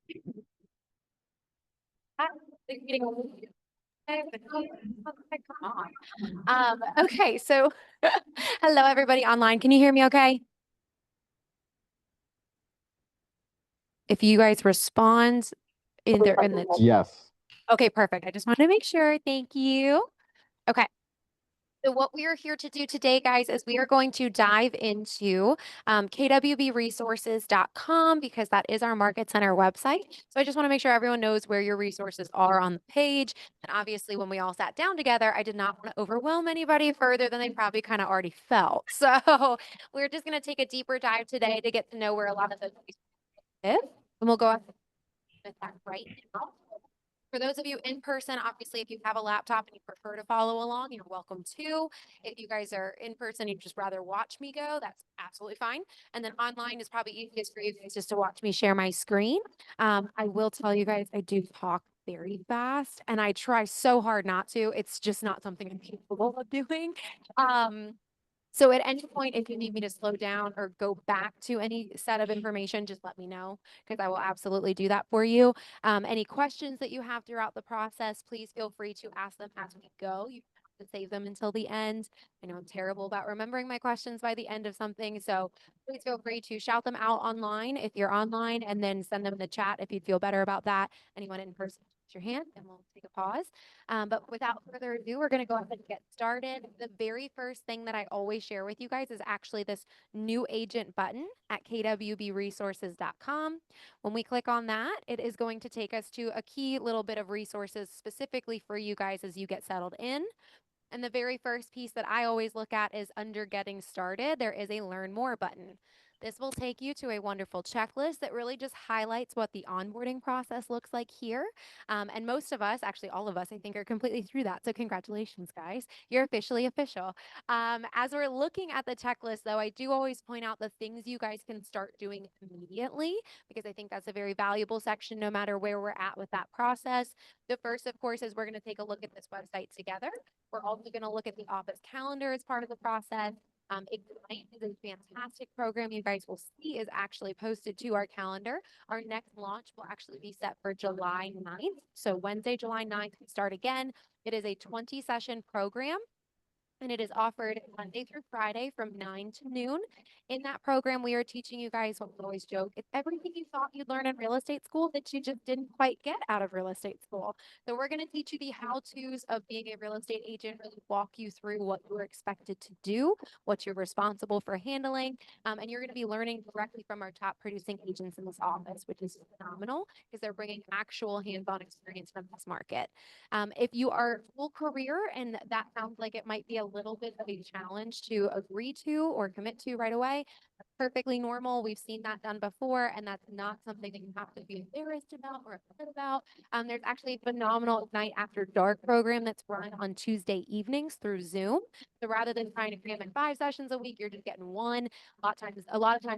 Come on. Okay, so hello everybody online. Can you hear me okay? If you guys respond in the Yes. okay, perfect. I just wanted to make sure. Thank you. Okay. So what we are here to do today, guys, is we are going to dive into kwbresources.com because that is our Market Center website. So I just want to make sure everyone knows where your resources are on the page. And obviously, when we all sat down together, I did not want to overwhelm anybody further than they probably kind of already felt. So we're just going to take a deeper dive today to get to know where a lot of those resources live. And we'll go ahead with that right now. For those of you in person, obviously, if you have a laptop and you prefer to follow along, you're welcome to. If you guys are in person, you'd just rather watch me go, that's absolutely fine. And then online is probably easiest for you guys just to watch me share my screen. I will tell you guys, I do talk very fast and I try so hard not to. It's just not something I'm capable of doing. So at any point, if you need me to slow down or go back to any set of information, just let me know because I will absolutely do that for you. Any questions that you have throughout the process, please feel free to ask them as we go. You have to save them until the end. I know I'm terrible about remembering my questions by the end of something. So please feel free to shout them out online if you're online and then send them in the chat if you'd feel better about that. Anyone in person, raise your hand and we'll take a pause. But without further ado, we're going to go ahead and get started. The very first thing that I always share with you guys is actually this new agent button at kwbresources.com. When we click on that, it is going to take us to a key little bit of resources specifically for you guys as you get settled in. And the very first piece that I always look at is under getting started, there is a learn more button. This will take you to a wonderful checklist that really just highlights what the onboarding process looks like here. And most of us, actually all of us, I think are completely through that. So congratulations, guys. You're officially official. As we're looking at the checklist, though, I do always point out the things you guys can start doing immediately because I think that's a very valuable section no matter where we're at with that process. The first, of course, is we're going to take a look at this website together. We're also going to look at the office calendar as part of the process. Ignite is a fantastic program you guys will see is actually posted to our calendar. Our next launch will actually be set for July 9th. So Wednesday, July 9th, we start again. It is a 20-session program. And it is offered Monday through Friday from 9 to noon. In that program, we are teaching you guys what we always joke. It's everything you thought you'd learn in real estate school that you just didn't quite get out of real estate school. So we're going to teach you the how-tos of being a real estate agent, really walk you through what you're expected to do, what you're responsible for handling. And you're going to be learning directly from our top producing agents in this office, which is phenomenal because they're bringing actual hands-on experience from this market. If you are full career and that sounds like it might be a little bit of a challenge to agree to or commit to right away, that's perfectly normal. We've seen that done before, and that's not something that you have to be embarrassed about or upset about. There's actually a phenomenal Night After Dark program that's run on Tuesday evenings through Zoom. So rather than trying to cram in 5 sessions a week, you're just getting one. A lot of times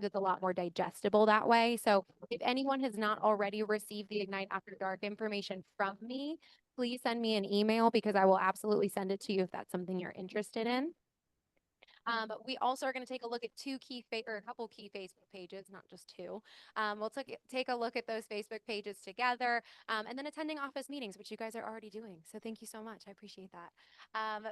it's a lot more digestible that way. So if anyone has not already received the Ignite After Dark information from me, please send me an email because I will absolutely send it to you if that's something you're interested in. We also are going to take a look at a couple key Facebook pages, not just two. We'll take a look at those Facebook pages together, and then attending office meetings, which you guys are already doing. So thank you so much. I appreciate that.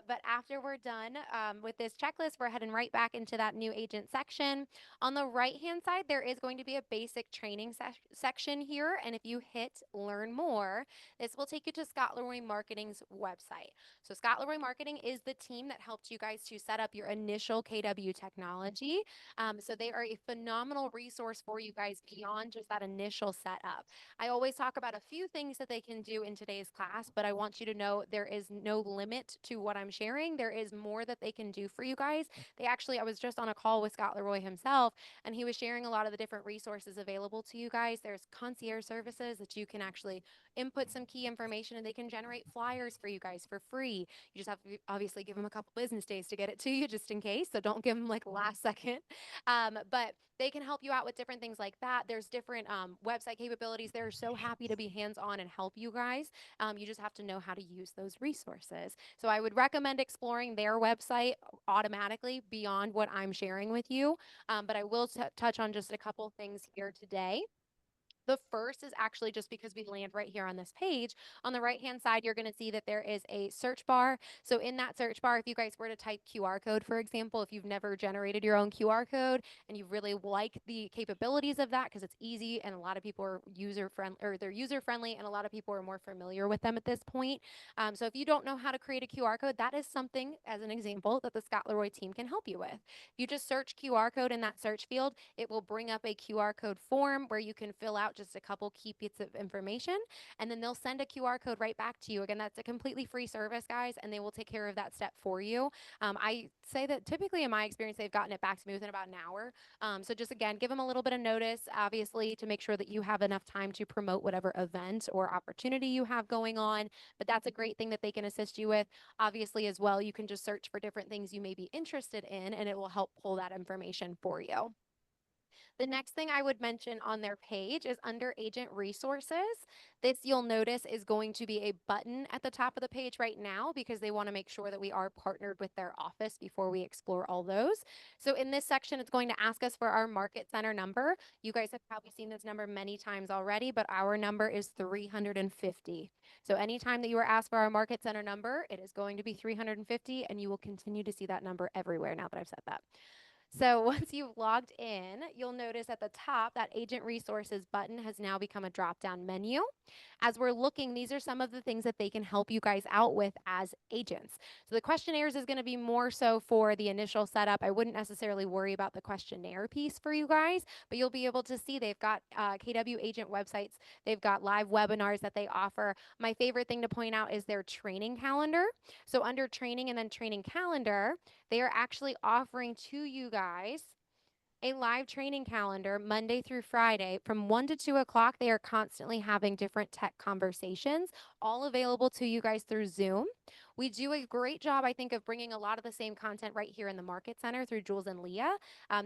But after we're done with this checklist, we're heading right back into that new agent section. On the right-hand side, there is going to be a basic training section here. And if you hit Learn More, this will take you to Scott Leroy Marketing's website. So Scott Leroy Marketing is the team that helped you guys to set up your initial KW technology. So they are a phenomenal resource for you guys beyond just that initial setup. I always talk about a few things that they can do in today's class, but I want you to know there is no limit to what I'm sharing. There is more that they can do for you guys. I was just on a call with Scott Leroy himself, and he was sharing a lot of the different resources available to you guys. There's concierge services that you can actually input some key information and they can generate flyers for you guys for free. You just have to obviously give them a couple business days to get it to you just in case. So don't give them like last second. But they can help you out with different things like that. There's different website capabilities. They're so happy to be hands-on and help you guys. You just have to know how to use those resources. So I would recommend exploring their website automatically beyond what I'm sharing with you. But I will touch on just a couple things here today. The first is actually just because we land right here on this page. On the right-hand side, you're going to see that there is a search bar. So in that search bar, if you guys were to type QR code, for example, if you've never generated your own QR code and you really like the capabilities of that because it's easy and a lot of people are user-friendly, or they're user-friendly and a lot of people are more familiar with them at this point. So if you don't know how to create a QR code, that is something, as an example, that the Scott Leroy team can help you with. If you just search QR code in that search field, it will bring up a QR code form where you can fill out just a couple key bits of information, and then they'll send a QR code right back to you. Again, that's a completely free service, guys, and they will take care of that step for you. I say that typically in my experience, they've gotten it back to me within about an hour. So just again, give them a little bit of notice, obviously, to make sure that you have enough time to promote whatever event or opportunity you have going on. But that's a great thing that they can assist you with. Obviously, as well, you can just search for different things you may be interested in, and it will help pull that information for you. The next thing I would mention on their page is under agent resources. This, you'll notice, is going to be a button at the top of the page right now because they want to make sure that we are partnered with their office before we explore all those. So in this section, it's going to ask us for our market center number. You guys have probably seen this number many times already, but our number is 350. So anytime that you are asked for our market center number, it is going to be 350, and you will continue to see that number everywhere now that I've said that. So once you've logged in, you'll notice at the top that Agent Resources button has now become a drop-down menu. As we're looking, these are some of the things that they can help you guys out with as agents. So the questionnaires is going to be more so for the initial setup. I wouldn't necessarily worry about the questionnaire piece for you guys, but you'll be able to see they've got KW agent websites. They've got live webinars that they offer. My favorite thing to point out is their training calendar. So under training and then training calendar, they are actually offering to you guys a live training calendar Monday through Friday from 1 to 2 o'clock. They are constantly having different tech conversations, all available to you guys through Zoom. We do a great job, I think, of bringing a lot of the same content right here in the Market Center through Jules and Leah.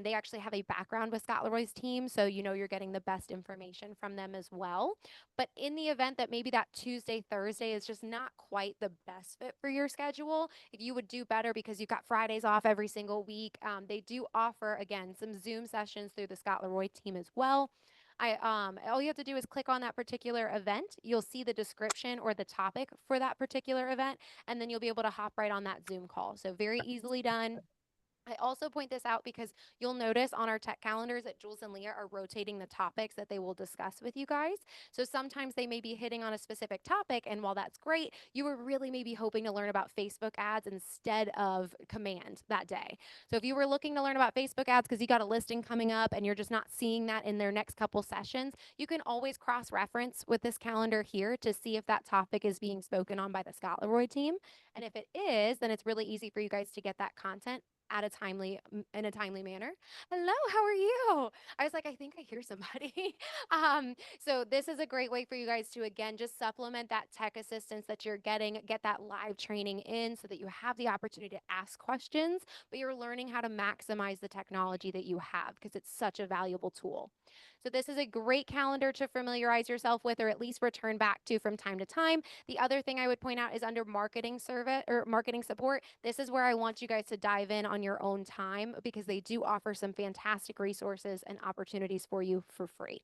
They actually have a background with Scott Leroy's team, so you know you're getting the best information from them as well. But in the event that maybe that Tuesday, Thursday is just not quite the best fit for your schedule, if you would do better because you've got Fridays off every single week, they do offer, again, some Zoom sessions through the Scott Leroy team as well. All you have to do is click on that particular event. You'll see the description or the topic for that particular event, and then you'll be able to hop right on that Zoom call. So very easily done. I also point this out because you'll notice on our tech calendars that Jules and Leah are rotating the topics that they will discuss with you guys. So sometimes they may be hitting on a specific topic, and while that's great, you were really maybe hoping to learn about Facebook ads instead of command that day. So if you were looking to learn about Facebook ads because you got a listing coming up and you're just not seeing that in their next couple sessions, you can always cross-reference with this calendar here to see if that topic is being spoken on by the Scott Leroy team. And if it is, then it's really easy for you guys to get that content at a timely in a timely manner. Hello, how are you? I was like, I think I hear somebody. So this is a great way for you guys to again just supplement that tech assistance that you're getting, get that live training in so that you have the opportunity to ask questions, but you're learning how to maximize the technology that you have because it's such a valuable tool. So this is a great calendar to familiarize yourself with or at least return back to from time to time. The other thing I would point out is under marketing service or marketing support. This is where I want you guys to dive in on your own time because they do offer some fantastic resources and opportunities for you for free.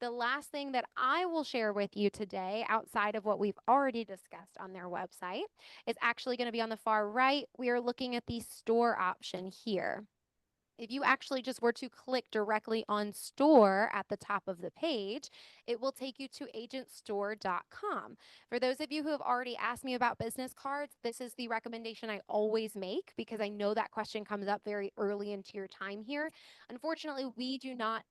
The last thing that I will share with you today, outside of what we've already discussed on their website, is actually going to be on the far right. We are looking at the store option here. If you actually just were to click directly on store at the top of the page, it will take you to agentstore.com. For those of you who have already asked me about business cards, this is the recommendation I always make because I know that question comes up very early into your time here. Unfortunately, we do not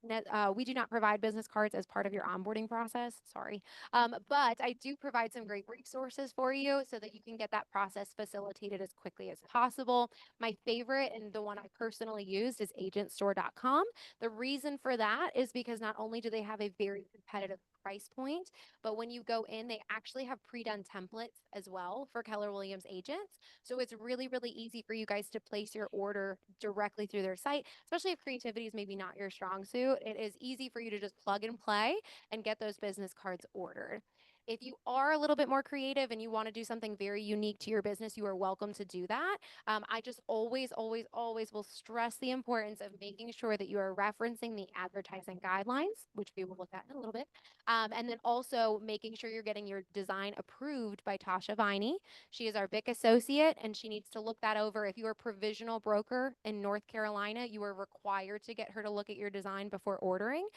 provide business cards as part of your onboarding process. Sorry. But I do provide some great resources for you so that you can get that process facilitated as quickly as possible. My favorite and the one I personally used is agentstore.com. The reason for that is because not only do they have a very competitive price point, but when you go in, they actually have pre-done templates as well for Keller Williams agents. So it's really, really easy for you guys to place your order directly through their site, especially if creativity is maybe not your strong suit. It is easy for you to just plug and play and get those business cards ordered. If you are a little bit more creative and you want to do something very unique to your business, you are welcome to do that. I just always, always, always will stress the importance of making sure that you are referencing the advertising guidelines, which we will look at in a little bit. And then also making sure you're getting your design approved by Tasha Viney. She is our BIC associate, and she needs to look that over. If you are a provisional broker in North Carolina, you are required to get her to look at your design before ordering.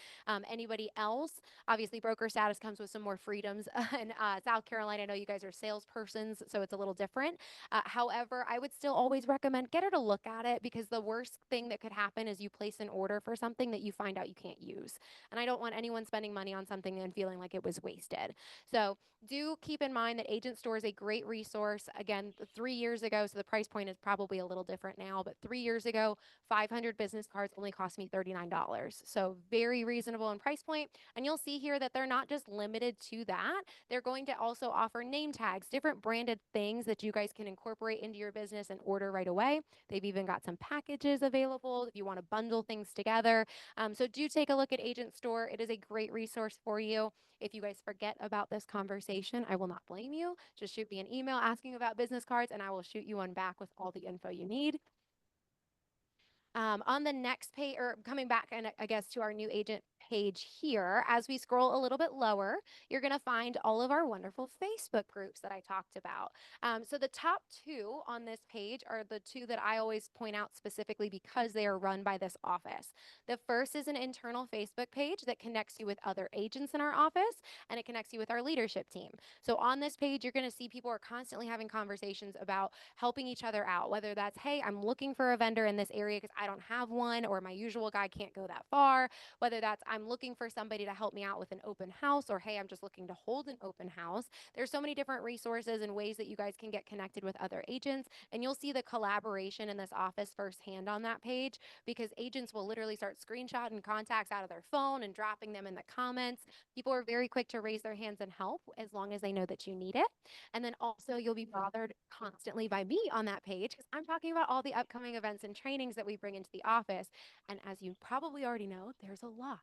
Anybody else, obviously, broker status comes with some more freedoms. In South Carolina, I know you guys are salespersons, so it's a little different. However, I would still always recommend get her to look at it, because the worst thing that could happen is you place an order for something that you find out you can't use. And I don't want anyone spending money on something and feeling like it was wasted. So do keep in mind that Agent Store is a great resource. Again, 3 years ago, so the price point is probably a little different now, but 3 years ago, 500 business cards only cost me $39. So very reasonable in price point. And you'll see here that they're not just limited to that. They're going to also offer name tags, different branded things that you guys can incorporate into your business and order right away. They've even got some packages available if you want to bundle things together. So do take a look at Agent Store. It is a great resource for you. If you guys forget about this conversation, I will not blame you. Just shoot me an email asking about business cards, and I will shoot you one back with all the info you need. On the next page, or coming back, and I guess to our new agent page here, as we scroll a little bit lower, you're going to find all of our wonderful Facebook groups that I talked about. So the top two on this page are the two that I always point out specifically because they are run by this office. The first is an internal Facebook page that connects you with other agents in our office, and it connects you with our leadership team. So on this page, you're going to see people are constantly having conversations about helping each other out, whether that's, hey, I'm looking for a vendor in this area because I don't have one, or my usual guy can't go that far, whether that's I'm looking for somebody to help me out with an open house, or hey, I'm just looking to hold an open house. There's so many different resources and ways that you guys can get connected with other agents, and you'll see the collaboration in this office firsthand on that page, because agents will literally start screenshotting contacts out of their phone and dropping them in the comments. People are very quick to raise their hands and help as long as they know that you need it. And then also you'll be bothered constantly by me on that page, because I'm talking about all the upcoming events and trainings that we bring into the office. And as you probably already know, there's a lot.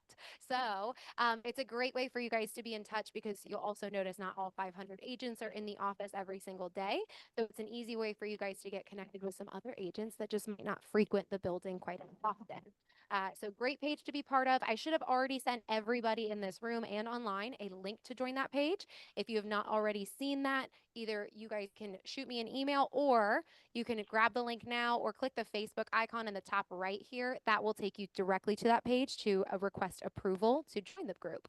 So it's a great way for you guys to be in touch, because you'll also notice not all 500 agents are in the office every single day. So it's an easy way for you guys to get connected with some other agents that just might not frequent the building quite as often. So great page to be part of. I should have already sent everybody in this room and online a link to join that page. If you have not already seen that, either you guys can shoot me an email, or you can grab the link now or click the Facebook icon in the top right here. That will take you directly to that page to request approval to join the group.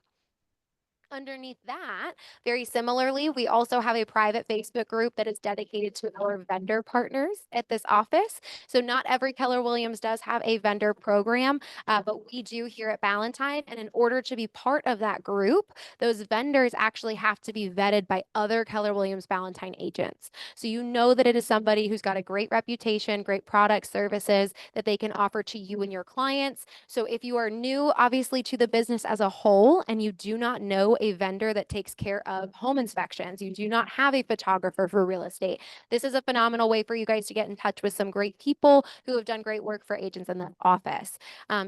Underneath that, very similarly, we also have a private Facebook group that is dedicated to our vendor partners at this office. So not every Keller Williams does have a vendor program, but we do here at Ballantine. And in order to be part of that group, those vendors actually have to be vetted by other Keller Williams Ballantine agents. So you know that it is somebody who's got a great reputation, great products, services that they can offer to you and your clients. So if you are new, obviously, to the business as a whole, and you do not know a vendor that takes care of home inspections, you do not have a photographer for real estate, this is a phenomenal way for you guys to get in touch with some great people who have done great work for agents in the office.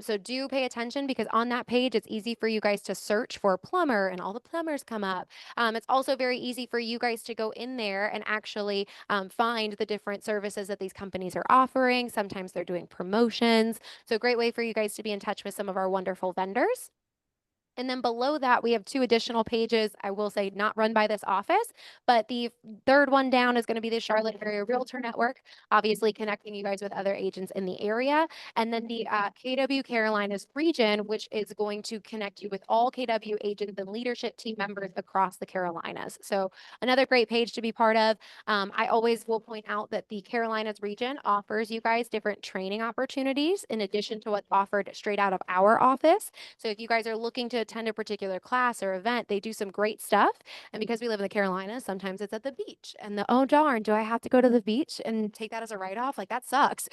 So do pay attention, because on that page, it's easy for you guys to search for plumber and all the plumbers come up. It's also very easy for you guys to go in there and actually find the different services that these companies are offering. Sometimes they're doing promotions. So great way for you guys to be in touch with some of our wonderful vendors. And then below that, we have two additional pages, I will say not run by this office, but the third one down is going to be the Charlotte Area Realtor Network, obviously connecting you guys with other agents in the area. And then the KW Carolinas region, which is going to connect you with all KW agents and leadership team members across the Carolinas. So another great page to be part of. I always will point out that the Carolinas region offers you guys different training opportunities in addition to what's offered straight out of our office. So if you guys are looking to attend a particular class or event, they do some great stuff. And because we live in the Carolinas, sometimes it's at the beach. And oh darn, do I have to go to the beach and take that as a write-off? Like, that sucks.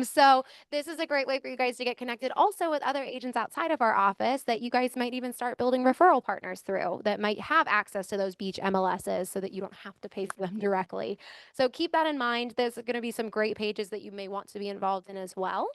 So this is a great way for you guys to get connected also with other agents outside of our office that you guys might even start building referral partners through that might have access to those beach MLSs so that you don't have to pay for them directly. So keep that in mind. There's going to be some great pages that you may want to be involved in as well.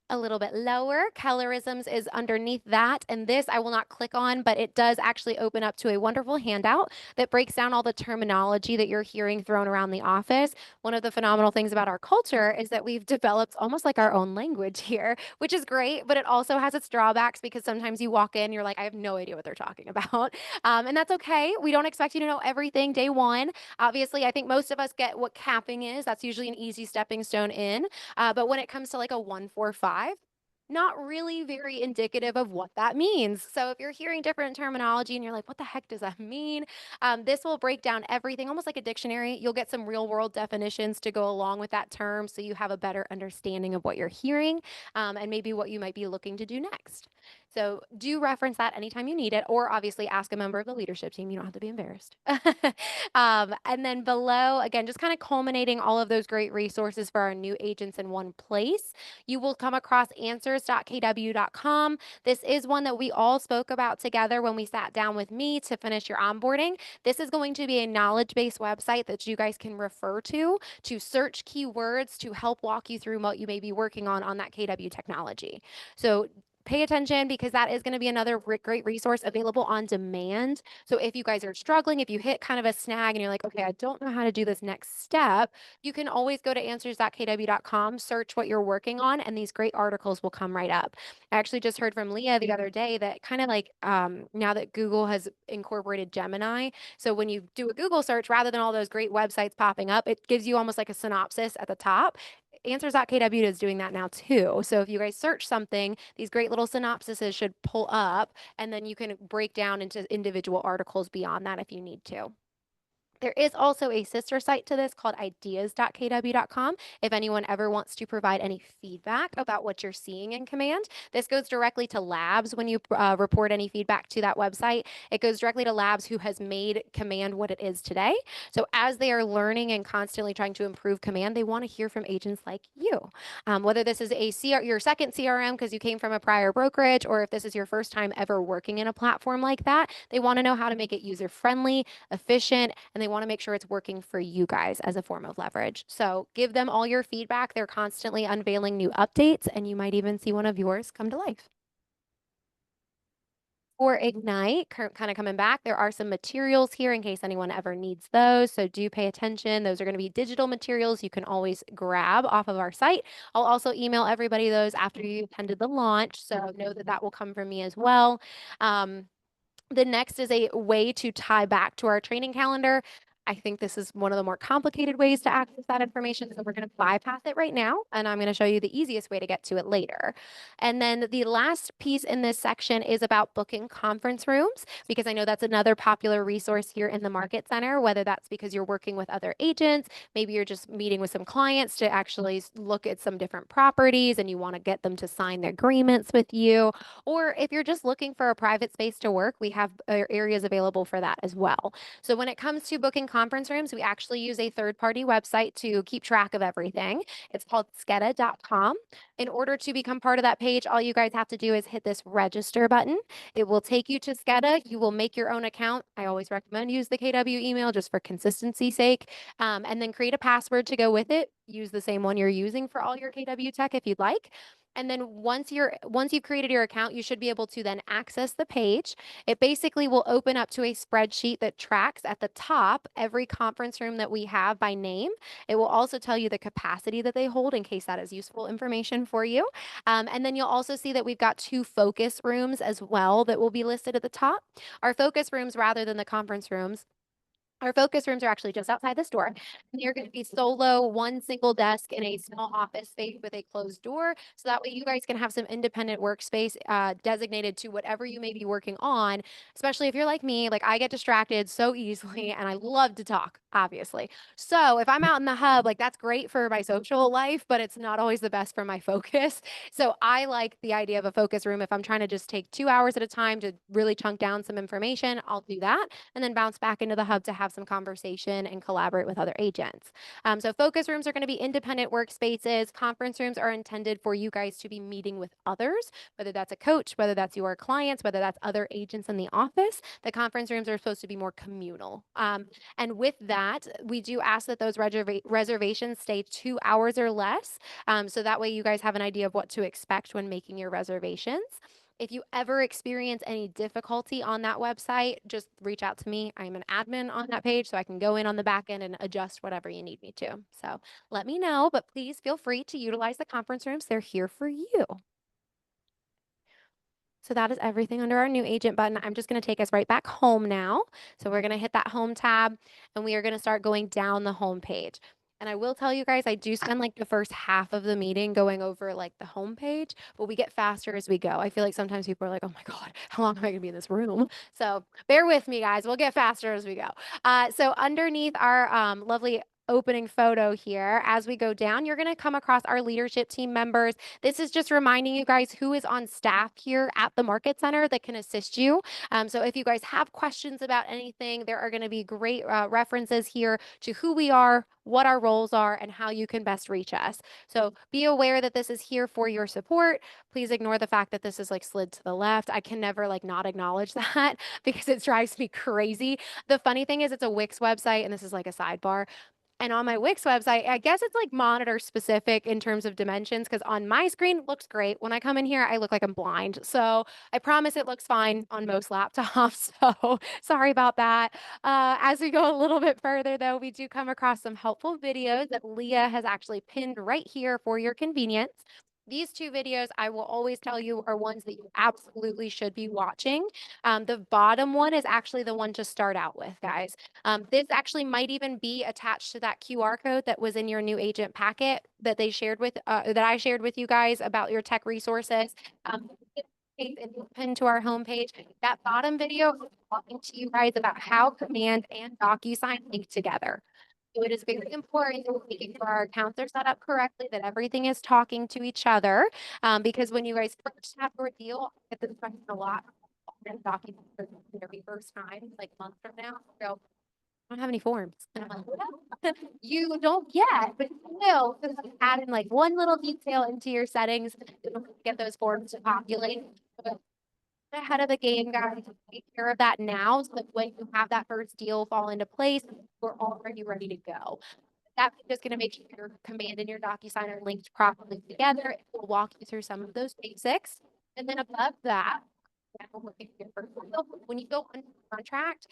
A little bit lower. Colorisms is underneath that. And this I will not click on, but it does actually open up to a wonderful handout that breaks down all the terminology that you're hearing thrown around the office. One of the phenomenal things about our culture is that we've developed almost like our own language here, which is great, but it also has its drawbacks because sometimes you walk in, you're like, I have no idea what they're talking about. And that's okay. We don't expect you to know everything day one. Obviously, I think most of us get what capping is. That's usually an easy stepping stone in. But when it comes to like a 145, not really very indicative of what that means. So if you're hearing different terminology and you're like, what the heck does that mean? This will break down everything almost like a dictionary. You'll get some real world definitions to go along with that term so you have a better understanding of what you're hearing and maybe what you might be looking to do next. So do reference that anytime you need it, or obviously ask a member of the leadership team. You don't have to be embarrassed. And then below, again, just kind of culminating all of those great resources for our new agents in one place. You will come across answers.kw.com. This is one that we all spoke about together when we sat down with me to finish your onboarding. This is going to be a knowledge-based website that you guys can refer to search keywords to help walk you through what you may be working on that KW technology. So pay attention because that is going to be another great resource available on demand. So if you guys are struggling, if you hit kind of a snag and you're like, okay, I don't know how to do this next step, you can always go to answers.kw.com, search what you're working on, and these great articles will come right up. I actually just heard from Leah the other day that kind of like now that Google has incorporated Gemini, so when you do a Google search, rather than all those great websites popping up, it gives you almost like a synopsis at the top. Answers.kw is doing that now too. So if you guys search something, these great little synopsises should pull up, and then you can break down into individual articles beyond that if you need to. There is also a sister site to this called ideas.kw.com. If anyone ever wants to provide any feedback about what you're seeing in command, this goes directly to labs when you report any feedback to that website. It goes directly to labs who has made command what it is today. So as they are learning and constantly trying to improve command, they want to hear from agents like you. Whether this is your second CRM because you came from a prior brokerage, or if this is your first time ever working in a platform like that, they want to know how to make it user friendly, efficient, and they want to make sure it's working for you guys as a form of leverage. So give them all your feedback. They're constantly unveiling new updates, and you might even see one of yours come to life. For Ignite, kind of coming back, there are some materials here in case anyone ever needs those. So do pay attention. Those are going to be digital materials you can always grab off of our site. I'll also email everybody those after you attended the launch. So know that that will come from me as well. The next is a way to tie back to our training calendar. I think this is one of the more complicated ways to access that information. So we're going to bypass it right now, and I'm going to show you the easiest way to get to it later. And then the last piece in this section is about booking conference rooms, because I know that's another popular resource here in the Market Center, whether that's because you're working with other agents, maybe you're just meeting with some clients to actually look at some different properties and you want to get them to sign their agreements with you. Or if you're just looking for a private space to work, we have areas available for that as well. So when it comes to booking conference rooms, we actually use a third-party website to keep track of everything. It's called skeda.com. In order to become part of that page, all you guys have to do is hit this register button. It will take you to Skeda. You will make your own account. I always recommend use the KW email just for consistency's sake, and then create a password to go with it. Use the same one you're using for all your KW tech if you'd like. And then once you've created your account, you should be able to then access the page. It basically will open up to a spreadsheet that tracks at the top every conference room that we have by name. It will also tell you the capacity that they hold in case that is useful information for you. And then you'll also see that we've got 2 focus rooms as well that will be listed at the top. Our focus rooms, rather than the conference rooms, our focus rooms are actually just outside this door. You're going to be solo, one single desk in a small office space with a closed door. So that way you guys can have some independent workspace designated to whatever you may be working on, especially if you're like me. Like I get distracted so easily and I love to talk, obviously. So if I'm out in the hub, like that's great for my social life, but it's not always the best for my focus. So I like the idea of a focus room. If I'm trying to just take 2 hours at a time to really chunk down some information, I'll do that and then bounce back into the hub to have have some conversation and collaborate with other agents. So focus rooms are going to be independent workspaces. Conference rooms are intended for you guys to be meeting with others, whether that's a coach, whether that's your clients, whether that's other agents in the office. The conference rooms are supposed to be more communal. And with that, we do ask that those reservations stay 2 hours or less. So that way you guys have an idea of what to expect when making your reservations. If you ever experience any difficulty on that website, just reach out to me. I'm an admin on that page, so I can go in on the back end and adjust whatever you need me to. So let me know, but please feel free to utilize the conference rooms. They're here for you. So that is everything under our new agent button. I'm just going to take us right back home now. So we're going to hit that home tab and we are going to start going down the home page. And I will tell you guys, I do spend like the first half of the meeting going over like the home page, but we get faster as we go. I feel like sometimes people are like, oh my God, how long am I going to be in this room? So bear with me, guys. We'll get faster as we go. So underneath our lovely opening photo here, as we go down, you're going to come across our leadership team members. This is just reminding you guys who is on staff here at the Market Center that can assist you. So if you guys have questions about anything, there are going to be great references here to who we are, what our roles are, and how you can best reach us. So be aware that this is here for your support. Please ignore the fact that this is like slid to the left. I can never like not acknowledge that because it drives me crazy. The funny thing is it's a Wix website, and this is like a sidebar. And on my Wix website, I guess it's like monitor specific in terms of dimensions because on my screen it looks great. When I come in here, I look like I'm blind. So I promise it looks fine on most laptops. So sorry about that. As we go a little bit further, though, we do come across some helpful videos that Leah has actually pinned right here for your convenience. These two videos, I will always tell you, are ones that you absolutely should be watching. The bottom one is actually the one to start out with, guys. This actually might even be attached to that QR code that was in your new agent packet that they shared with that I shared with you guys about your tech resources. It's pinned to our homepage. That bottom video is talking to you guys about how Command and DocuSign link together. So it is very important that we make sure our accounts are set up correctly, that everything is talking to each other. Because when you guys first have your deal, I get this question a lot. Documents for the very first time, like months from now. So I don't have any forms. And I'm like, well, you don't yet, but you will. Just add in like one little detail into your settings to get those forms to populate. But ahead of the game, guys, take care of that now so that when you have that first deal fall into place, we're already ready to go. That's just going to make sure your command and your DocuSign are linked properly together. It will walk you through some of those basics. And then above that, when you go under contract,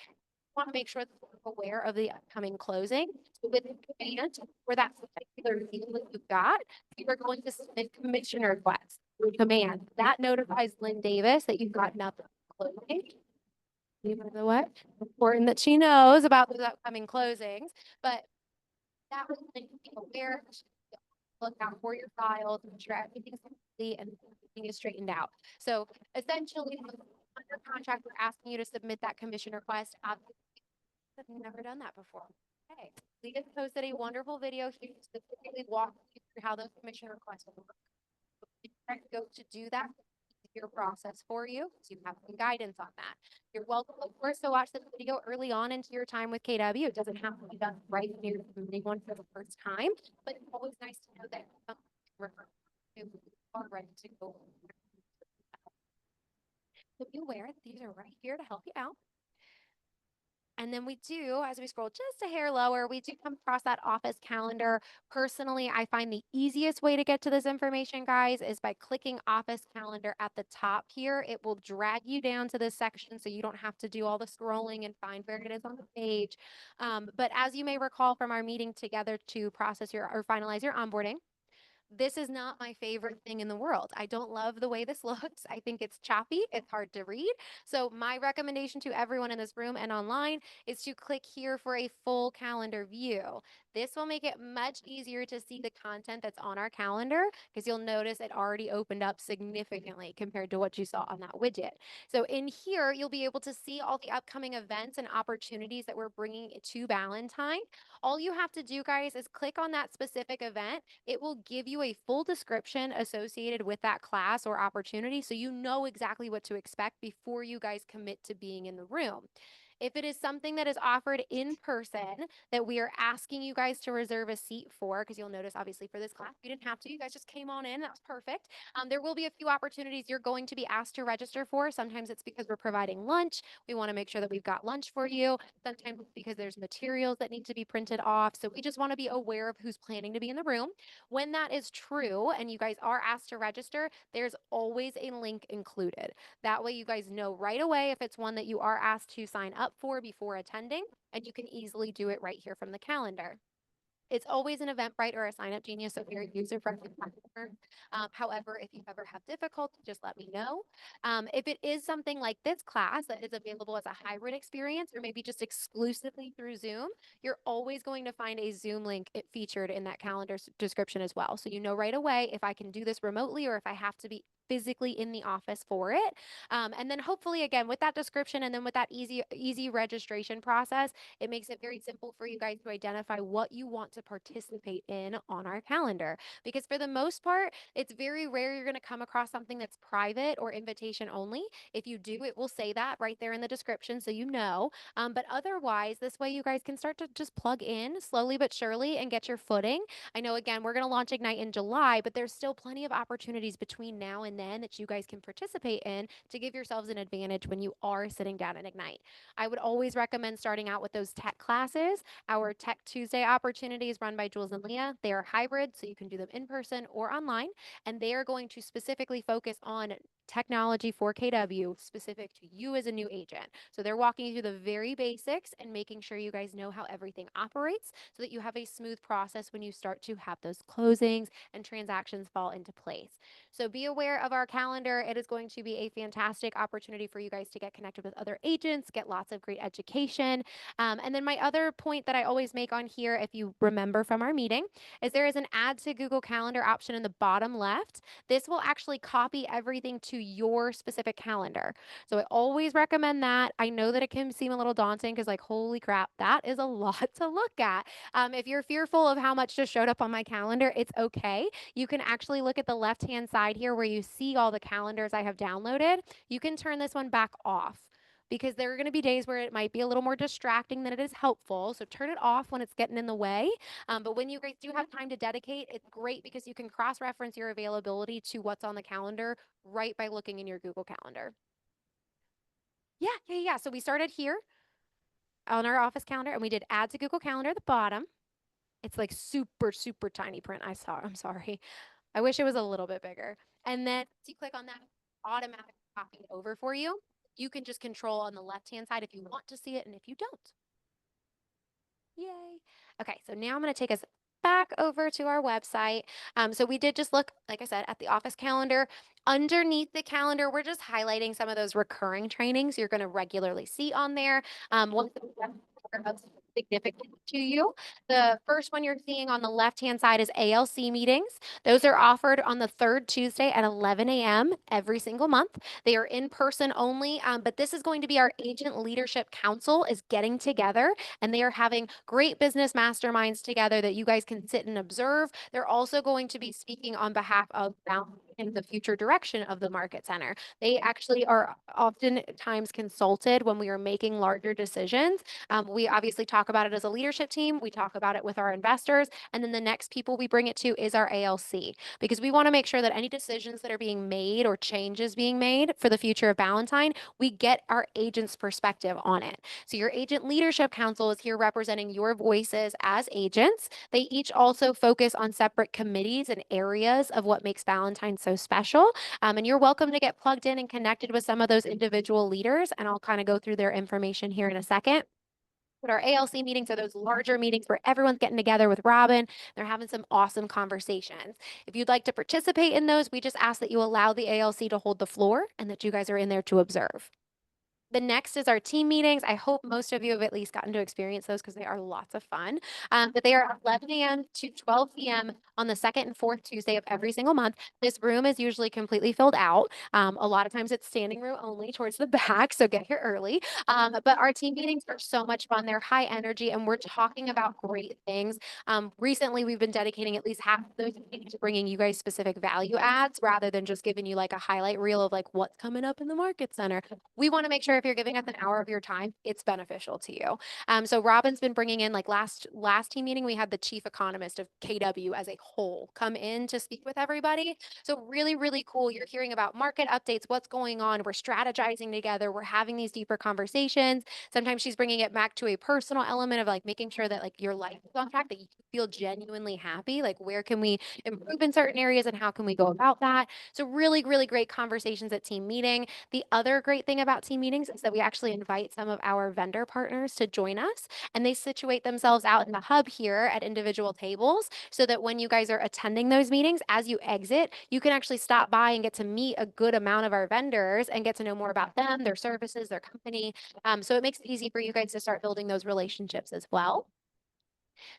want to make sure that we're aware of the upcoming closing. So with the command for that particular deal that you've got, you are going to submit commission requests through command. That notifies Lynn Davis that you've got nothing closing. By the way, important that she knows about those upcoming closings, but that was to be aware, look out for your files, make sure everything's complete and everything is straightened out. So essentially, under contract, we're asking you to submit that commission request. I've never done that before. Okay, we just posted a wonderful video here specifically walking you through how those commission requests work. Go to do that your process for you, so you have some guidance on that. You're welcome, of course, to watch this video early on into your time with KW. It doesn't have to be done right when you're submitting one for the first time, but it's always nice to know that you are ready to go. So be aware that these are right here to help you out. And then we do, as we scroll just a hair lower, we do come across that office calendar. Personally, I find the easiest way to get to this information, guys, is by clicking office calendar at the top here. It will drag you down to this section so you don't have to do all the scrolling and find where it is on the page. But as you may recall from our meeting together to process your or finalize your onboarding, this is not my favorite thing in the world. I don't love the way this looks. I think it's choppy. It's hard to read. So my recommendation to everyone in this room and online is to click here for a full calendar view. This will make it much easier to see the content that's on our calendar because you'll notice it already opened up significantly compared to what you saw on that widget. So in here, you'll be able to see all the upcoming events and opportunities that we're bringing to Valentine. All you have to do, guys, is click on that specific event. It will give you a full description associated with that class or opportunity so you know exactly what to expect before you guys commit to being in the room. If it is something that is offered in person that we are asking you guys to reserve a seat for, because you'll notice obviously for this class, you didn't have to, you guys just came on in. That was perfect. There will be a few opportunities you're going to be asked to register for. Sometimes it's because we're providing lunch. We want to make sure that we've got lunch for you. Sometimes it's because there's materials that need to be printed off. So we just want to be aware of who's planning to be in the room. When that is true and you guys are asked to register, there's always a link included. That way you guys know right away if it's one that you are asked to sign up for before attending, and you can easily do it right here from the calendar. It's always an Eventbrite or a Sign Up Genius, so very user-friendly platform. However, if you ever have difficulty, just let me know. If it is something like this class that is available as a hybrid experience or maybe just exclusively through Zoom, you're always going to find a Zoom link featured in that calendar description as well. So you know right away if I can do this remotely or if I have to be physically in the office for it. And then hopefully, again, with that description and then with that easy registration process, it makes it very simple for you guys to identify what you want to participate in on our calendar. Because for the most part, it's very rare you're going to come across something that's private or invitation only. If you do, it will say that right there in the description so you know. But otherwise, this way you guys can start to just plug in slowly but surely and get your footing. I know, again, we're going to launch Ignite in July, but there's still plenty of opportunities between now and then that you guys can participate in to give yourselves an advantage when you are sitting down at Ignite. I would always recommend starting out with those tech classes. Our Tech Tuesday opportunities run by Jules and Leah. They are hybrid, so you can do them in person or online, and they are going to specifically focus on technology for KW specific to you as a new agent. So they're walking you through the very basics and making sure you guys know how everything operates so that you have a smooth process when you start to have those closings and transactions fall into place. So be aware of our calendar. It is going to be a fantastic opportunity for you guys to get connected with other agents, get lots of great education. And then my other point that I always make on here, if you remember from our meeting, is there is an add to Google Calendar option in the bottom left. This will actually copy everything to your specific calendar. So I always recommend that. I know that it can seem a little daunting because, like, holy crap, that is a lot to look at. If you're fearful of how much just showed up on my calendar, it's okay. You can actually look at the left-hand side here where you see all the calendars I have downloaded. You can turn this one back off because there are going to be days where it might be a little more distracting than it is helpful. So turn it off when it's getting in the way. But when you guys do have time to dedicate, it's great because you can cross-reference your availability to what's on the calendar right by looking in your Google Calendar. Yeah. So we started here on our office calendar and we did add to Google Calendar at the bottom. It's like super tiny print. I'm sorry. I wish it was a little bit bigger. And then once you click on that, automatically copy it over for you. You can just control on the left-hand side if you want to see it and if you don't. Yay. Okay, so now I'm going to take us back over to our website. So we did just look, like I said, at the office calendar. Underneath the calendar, we're just highlighting some of those recurring trainings you're going to regularly see on there. Ones that are significant to you. The first one you're seeing on the left-hand side is ALC meetings. Those are offered on the third Tuesday at 11 a.m. every single month. They are in person only, but this is going to be our Agent Leadership Council is getting together and they are having great business masterminds together that you guys can sit and observe. They're also going to be speaking on behalf of in the future direction of the market center. They actually are oftentimes consulted when we are making larger decisions. We obviously talk about it as a leadership team. We talk about it with our investors. And then the next people we bring it to is our ALC because we want to make sure that any decisions that are being made or changes being made for the future of Ballantine, we get our agent's perspective on it. So your Agent Leadership Council is here representing your voices as agents. They each also focus on separate committees and areas of what makes Ballantine so special. And you're welcome to get plugged in and connected with some of those individual leaders. And I'll kind of go through their information here in a second. But our ALC meetings are those larger meetings where everyone's getting together with Robin. They're having some awesome conversations. If you'd like to participate in those, we just ask that you allow the ALC to hold the floor and that you guys are in there to observe. The next is our team meetings. I hope most of you have at least gotten to experience those because they are lots of fun. But they are 11 a.m. to 12 p.m. on the second and fourth Tuesday of every single month. This room is usually completely filled out. A lot of times it's standing room only towards the back, so get here early. But our team meetings are so much fun. They're high energy and we're talking about great things. Recently, we've been dedicating at least half of those meetings to bringing you guys specific value adds rather than just giving you like a highlight reel of like what's coming up in the market center. We want to make sure if if you're giving us an hour of your time, it's beneficial to you. So Robin's been bringing in, like, last team meeting, we had the chief economist of KW as a whole come in to speak with everybody. So really, really cool. You're hearing about market updates, what's going on. We're strategizing together. We're having these deeper conversations. Sometimes she's bringing it back to a personal element of like making sure that like your life is on track, that you feel genuinely happy. Like, where can we improve in certain areas and how can we go about that? So really, really great conversations at team meeting. The other great thing about team meetings is that we actually invite some of our vendor partners to join us, and they situate themselves out in the hub here at individual tables so that when you guys are attending those meetings, as you exit, you can actually stop by and get to meet a good amount of our vendors and get to know more about them, their services, their company. So it makes it easy for you guys to start building those relationships as well.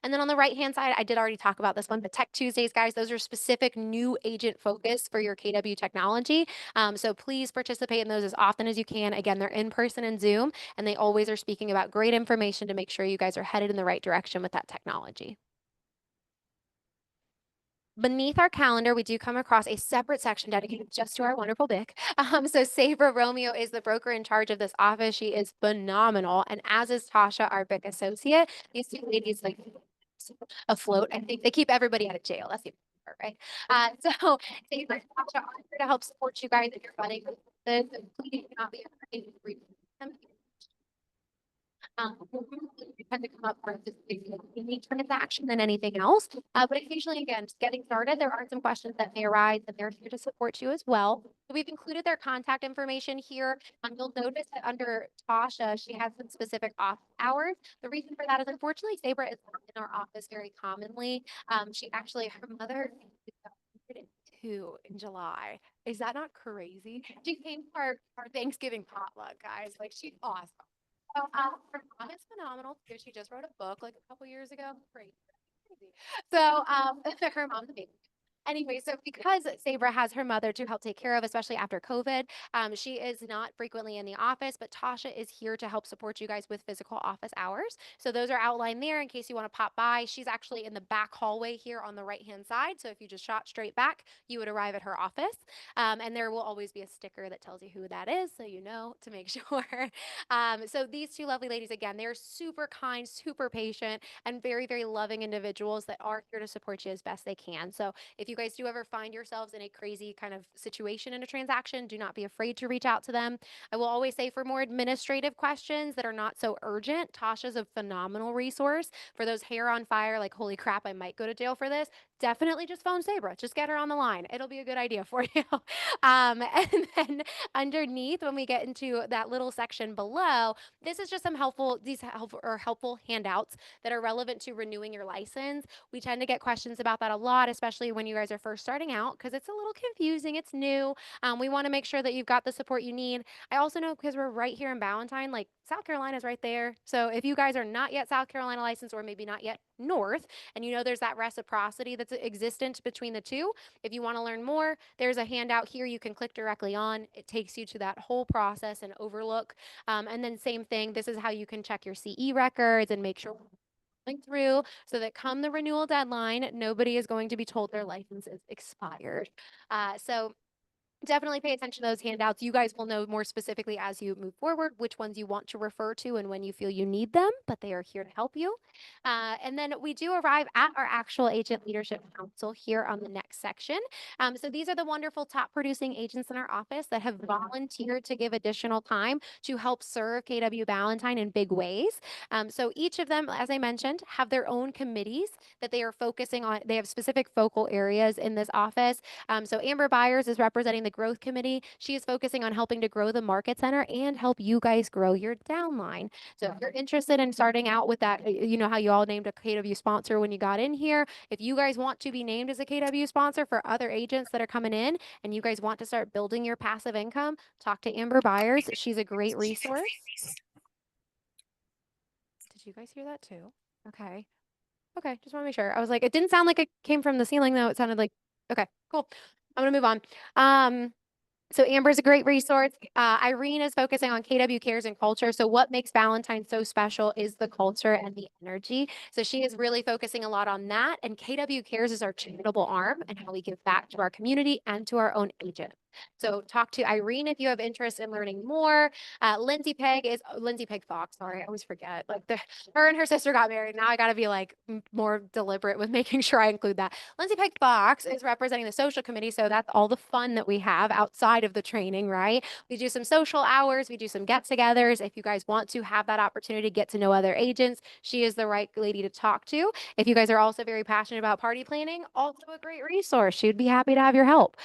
And then on the right-hand side, I did already talk about this one, but Tech Tuesdays, guys, those are specific new agent focus for your KW technology. So please participate in those as often as you can. Again, they're in person and Zoom, and they always are speaking about great information to make sure you guys are headed in the right direction with that technology. Beneath our calendar, we do come across a separate section dedicated just to our wonderful BIC. So Sabra Romeo is the broker in charge of this office. She is phenomenal, and as is Tasha, our BIC associate. These two ladies like afloat. I think they keep everybody out of jail. That's the part, right? So Sabra and Tasha are here to help support you guys if you're running this. Please do not be afraid to reach them. We tend to come up for this any transaction than anything else. But occasionally, again, just getting started, there are some questions that may arise, and they're here to support you as well. So we've included their contact information here. You'll notice that under Tasha, she has some specific off hours. The reason for that is, unfortunately, Sabra is not in our office very commonly. She actually, her mother is 102 in July. Is that not crazy? She came to our Thanksgiving potluck, guys. Like, she's awesome. So, her mom is phenomenal too. She just wrote a book like a couple years ago. Crazy. Crazy. So, her mom's amazing. Anyway, so because Sabra has her mother to help take care of, especially after COVID, she is not frequently in the office, but Tasha is here to help support you guys with physical office hours. So those are outlined there in case you want to pop by. She's actually in the back hallway here on the right-hand side. So if you just shot straight back, you would arrive at her office. And there will always be a sticker that tells you who that is, so you know to make sure. So these two lovely ladies, again, they're super kind, super patient, and very, very loving individuals that are here to support you as best they can. So if you guys do ever find yourselves in a crazy kind of situation in a transaction, do not be afraid to reach out to them. I will always say, for more administrative questions that are not so urgent, Tasha's a phenomenal resource. For those hair on fire, like, holy crap, I might go to jail for this, definitely just phone Sabra. Just get her on the line. It'll be a good idea for you. And then underneath, when we get into that little section below, this is just some helpful handouts that are relevant to renewing your license. We tend to get questions about that a lot, especially when you guys are first starting out, because it's a little confusing. It's new. We want to make sure that you've got the support you need. I also know, because we're right here in Ballantyne, like, South Carolina is right there. So if you guys are not yet South Carolina licensed, or maybe not yet North, and you know there's that reciprocity that's existent between the two, if you want to learn more, there's a handout here you can click directly on. It takes you to that whole process and overlook. And then same thing, this is how you can check your CE records and make sure through, so that come the renewal deadline, nobody is going to be told their license is expired. So definitely pay attention to those handouts. You guys will know more specifically as you move forward which ones you want to refer to and when you feel you need them, but they are here to help you. And then we do arrive at our actual Agent Leadership Council here on the next section. So these are the wonderful top producing agents in our office that have volunteered to give additional time to help serve KW Ballantyne in big ways. So each of them, as I mentioned, have their own committees that they are focusing on. They have specific focal areas in this office. So Amber Byers is representing the growth committee. She is focusing on helping to grow the market center and help you guys grow your downline. So if you're interested in starting out with that, you know how you all named a KW sponsor when you got in here. If you guys want to be named as a KW sponsor for other agents that are coming in, and you guys want to start building your passive income, talk to Amber Byers. She's a great resource. Did you guys hear that too? Okay. Okay, just want to make sure. I was like, it didn't sound like it came from the ceiling though. It sounded like, okay, cool. I'm gonna move on. So Amber's a great resource. Irene is focusing on KW Cares and culture. So what makes Ballantyne so special is the culture and the energy. So she is really focusing a lot on that. And KW Cares is our charitable arm and how we give back to our community and to our own agent. So talk to Irene if you have interest in learning more. Lindsay Peg Fox. Sorry, I always forget. Her and her sister got married. Now I got to be like more deliberate with making sure I include that. Lindsay Peg Fox is representing the social committee. So that's all the fun that we have outside of the training, right? We do some social hours. We do some get-togethers. If you guys want to have that opportunity to get to know other agents, she is the right lady to talk to. If you guys are also very passionate about party planning, also a great resource. She would be happy to have your help.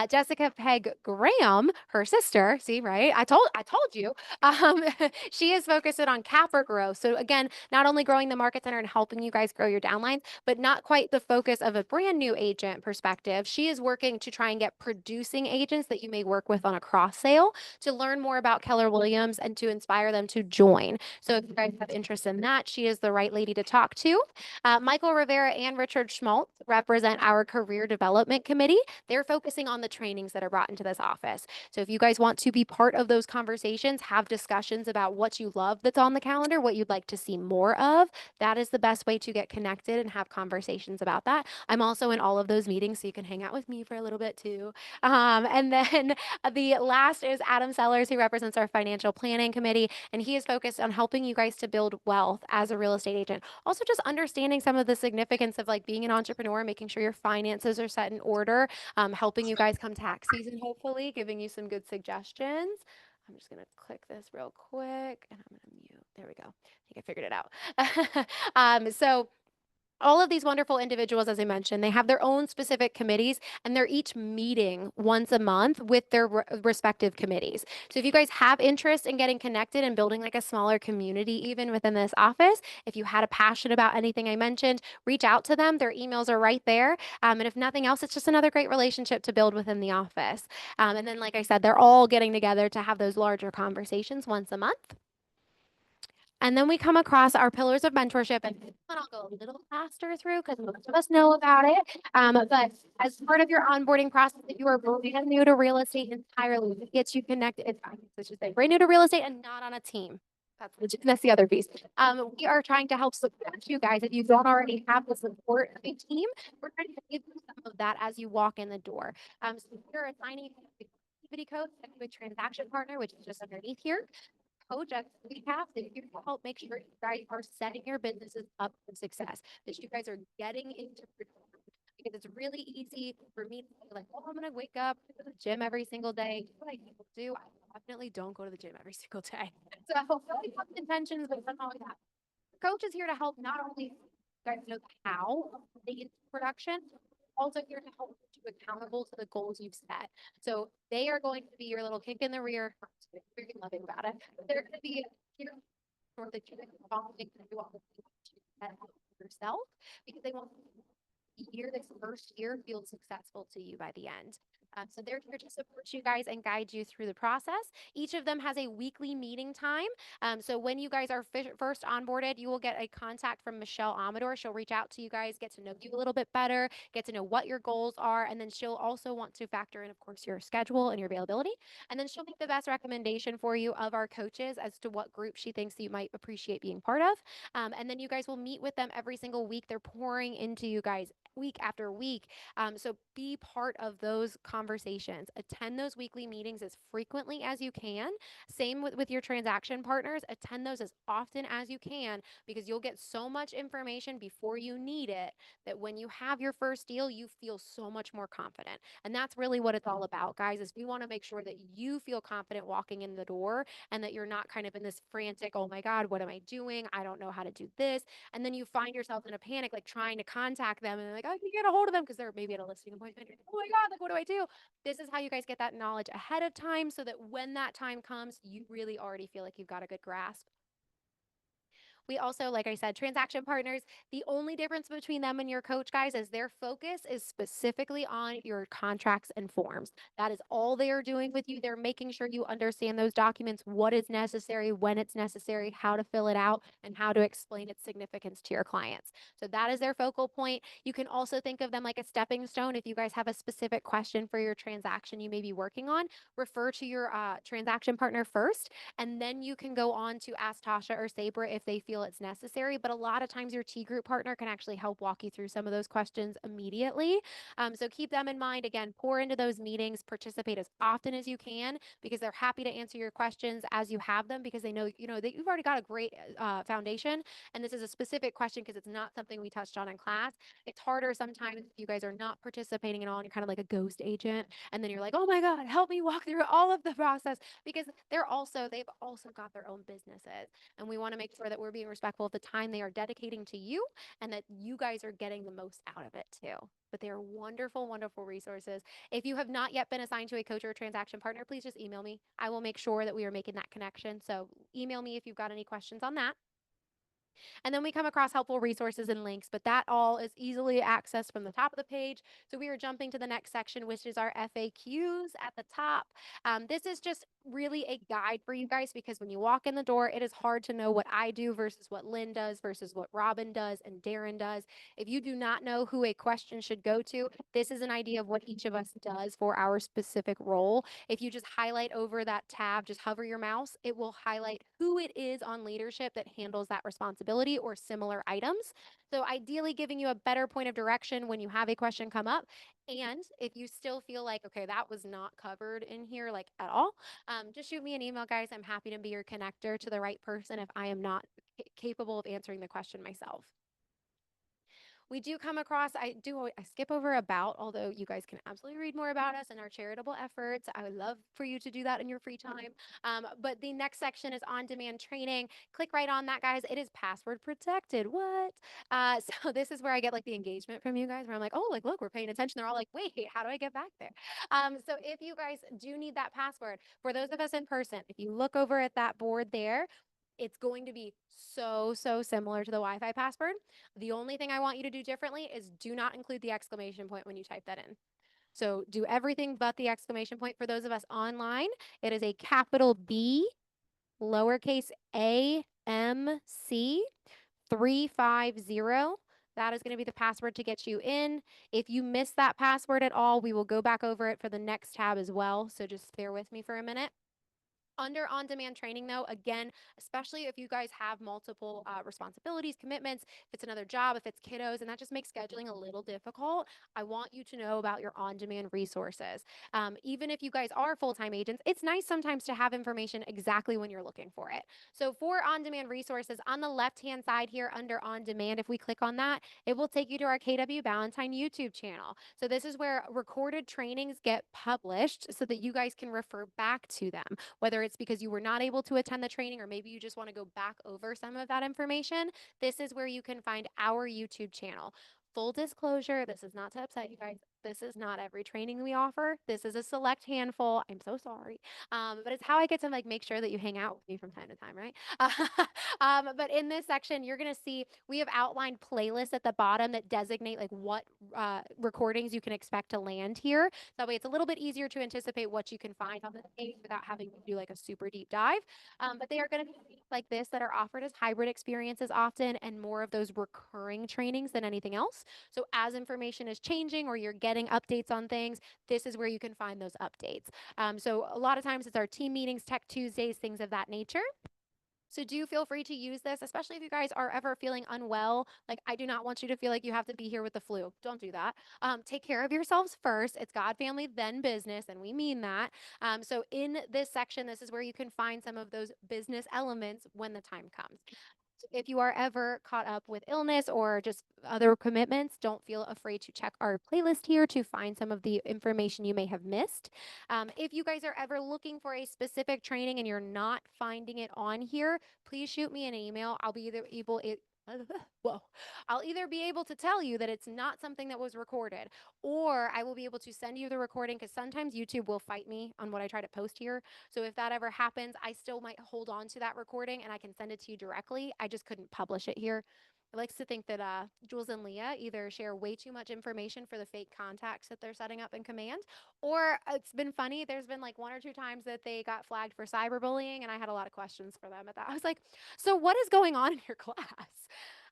Jessica Peg Graham, her sister, see, right? I told you. Um, she is focused on capper growth. So again, not only growing the market center and helping you guys grow your downlines, but not quite the focus of a brand new agent perspective. She is working to try and get producing agents that you may work with on a cross sale to learn more about Keller Williams and to inspire them to join. So if you guys have interest in that, she is the right lady to talk to. Michael Rivera and Richard Schmaltz represent our career development committee. They're focusing on the trainings that are brought into this office. So if you guys want to be part of those conversations, have discussions about what you love that's on the calendar, what you'd like to see more of, that is the best way to get connected and have conversations about that. I'm also in all of those meetings, so you can hang out with me for a little bit too. And then the last is Adam Sellers, who represents our financial planning committee, and he is focused on helping you guys to build wealth as a real estate agent. Also, just understanding some of the significance of like being an entrepreneur, making sure your finances are set in order, helping you guys come tax season, hopefully, giving you some good suggestions. I'm just going to click this real quick and I'm going to mute. There we go. I think I figured it out. So all of these wonderful individuals, as I mentioned, they have their own specific committees and they're each meeting once a month with their respective committees. So if you guys have interest in getting connected and building like a smaller community even within this office, if you had a passion about anything I mentioned, reach out to them. Their emails are right there. And if nothing else, it's just another great relationship to build within the office. And then, like I said, they're all getting together to have those larger conversations once a month. And then we come across our pillars of mentorship, and I'll go a little faster through because most of us know about it. But as part of your onboarding process, if you are brand new to real estate entirely, it gets you connected. I should say brand new to real estate and not on a team. That's the other piece. We are trying to help support you guys. If you don't already have the support of a team, we're trying to give you some of that as you walk in the door. So we're assigning a activity coach to a transaction partner, which is just underneath here. Projects we have that you help make sure you guys are setting your businesses up for success, that you guys are getting into production. Because it's really easy for me to be like, oh, I'm going to wake up, go to the gym every single day. What I do, I definitely don't go to the gym every single day. So I have intentions, but it doesn't always happen. Coach is here to help not only you guys know the how of the production, also here to help you accountable to the goals you've set. So they are going to be your little kick in the rear. I'm very loving about it. They're going to be here for the you can do all the things yourself because they want this first year feels successful to you by the end. So they're here to support you guys and guide you through the process. Each of them has a weekly meeting time. So when you guys are first onboarded, you will get a contact from Michelle Amador. She'll reach out to you guys, get to know you a little bit better, get to know what your goals are, and then she'll also want to factor in, of course, your schedule and your availability. And then she'll make the best recommendation for you of our coaches as to what group she thinks you might appreciate being part of. And then you guys will meet with them every single week. They're pouring into you guys week after week. So be part of those conversations. Attend those weekly meetings as frequently as you can. Same with your transaction partners. Attend those as often as you can because you'll get so much information before you need it that when you have your first deal, you feel so much more confident. And that's really what it's all about, guys, is we want to make sure that you feel confident walking in the door and that you're not kind of in this frantic, oh my God, what am I doing? I don't know how to do this. And then you find yourself in a panic, like trying to contact them and they're like, oh, you get a hold of them because they're maybe at a listing appointment. Like, oh my God, like what do I do? This is how you guys get that knowledge ahead of time so that when that time comes, you really already feel like you've got a good grasp. We also, like I said, transaction partners, the only difference between them and your coach, guys, is their focus is specifically on your contracts and forms. That is all they are doing with you. They're making sure you understand those documents, what is necessary, when it's necessary, how to fill it out, and how to explain its significance to your clients. So that is their focal point. You can also think of them like a stepping stone. If you guys have a specific question for your transaction you may be working on, refer to your transaction partner first, and then you can go on to ask Tasha or Sabra if they feel feel it's necessary, but a lot of times your T group partner can actually help walk you through some of those questions immediately. So keep them in mind. Again, pour into those meetings, participate as often as you can because they're happy to answer your questions as you have them because they know, that you've already got a great foundation. And this is a specific question because it's not something we touched on in class. It's harder sometimes if you guys are not participating at all and you're kind of like a ghost agent. And then you're like, oh my God, help me walk through all of the process because they've also got their own businesses. And we want to make sure that we're being respectful of the time they are dedicating to you and that you guys are getting the most out of it too. But they are wonderful, wonderful resources. If you have not yet been assigned to a coach or a transaction partner, please just email me. I will make sure that we are making that connection. So email me if you've got any questions on that. And then we come across helpful resources and links, but that all is easily accessed from the top of the page. So we are jumping to the next section, which is our FAQs at the top. This is just really a guide for you guys because when you walk in the door, it is hard to know what I do versus what Lynn does versus what Robin does and Darren does. If you do not know who a question should go to, this is an idea of what each of us does for our specific role. If you just highlight over that tab, just hover your mouse, it will highlight who it is on leadership that handles that responsibility or similar items. So ideally giving you a better point of direction when you have a question come up. And if you still feel like, okay, that was not covered in here like at all, just shoot me an email, guys. I'm happy to be your connector to the right person if I am not capable of answering the question myself. We do come across, I skip over about, although you guys can absolutely read more about us and our charitable efforts. I would love for you to do that in your free time. But the next section is on-demand training. Click right on that, guys. It is password protected. What? So this is where I get like the engagement from you guys where I'm like, oh, like, look, we're paying attention. They're all like, wait, how do I get back there? So if you guys do need that password, for those of us in person, if you look over at that board there, it's going to be so similar to the Wi-Fi password. The only thing I want you to do differently is do not include the exclamation point when you type that in. So do everything but the exclamation point. For those of us online, it is a capital B, lowercase a, M, C, 350. That is going to be the password to get you in. If you miss that password at all, we will go back over it for the next tab as well. So just bear with me for a minute. Under on-demand training, though, again, especially if you guys have multiple responsibilities, commitments, if it's another job, if it's kiddos, and that just makes scheduling a little difficult, I want you to know about your on-demand resources. Even if you guys are full-time agents, it's nice sometimes to have information exactly when you're looking for it. So for on-demand resources, on the left-hand side here under on-demand, if we click on that, it will take you to our KW Ballantyne YouTube channel. So this is where recorded trainings get published so that you guys can refer back to them, whether it's because you were not able to attend the training or maybe you just want to go back over some of that information. This is where you can find our YouTube channel. Full disclosure, this is not to upset you guys. This is not every training we offer. This is a select handful. I'm so sorry. But it's how I get to like make sure that you hang out with me from time to time, right? But in this section, you're going to see we have outlined playlists at the bottom that designate like what recordings you can expect to land here. That way it's a little bit easier to anticipate what you can find on the page without having to do like a super deep dive. But they are going to be like this that are offered as hybrid experiences often and more of those recurring trainings than anything else. So as information is changing or you're getting updates on things, this is where you can find those updates. So a lot of times it's our team meetings, Tech Tuesdays, things of that nature. So do feel free to use this, especially if you guys are ever feeling unwell. Like I do not want you to feel like you have to be here with the flu. Don't do that. Take care of yourselves first. It's God, family, then business, and we mean that. So in this section, this is where you can find some of those business elements when the time comes. If you are ever caught up with illness or just other commitments, don't feel afraid to check our playlist here to find some of the information you may have missed. If you guys are ever looking for a specific training and you're not finding it on here, please shoot me an email. I'll be either able whoa. I'll either be able to tell you that it's not something that was recorded, or I will be able to send you the recording because sometimes YouTube will fight me on what I try to post here. So if that ever happens, I still might hold on to that recording and I can send it to you directly. I just couldn't publish it here. I like to think that Jules and Leah either share way too much information for the fake contacts that they're setting up in command, or it's been funny. There's been like one or two times that they got flagged for cyberbullying, and I had a lot of questions for them at that. I was like, so what is going on in your class?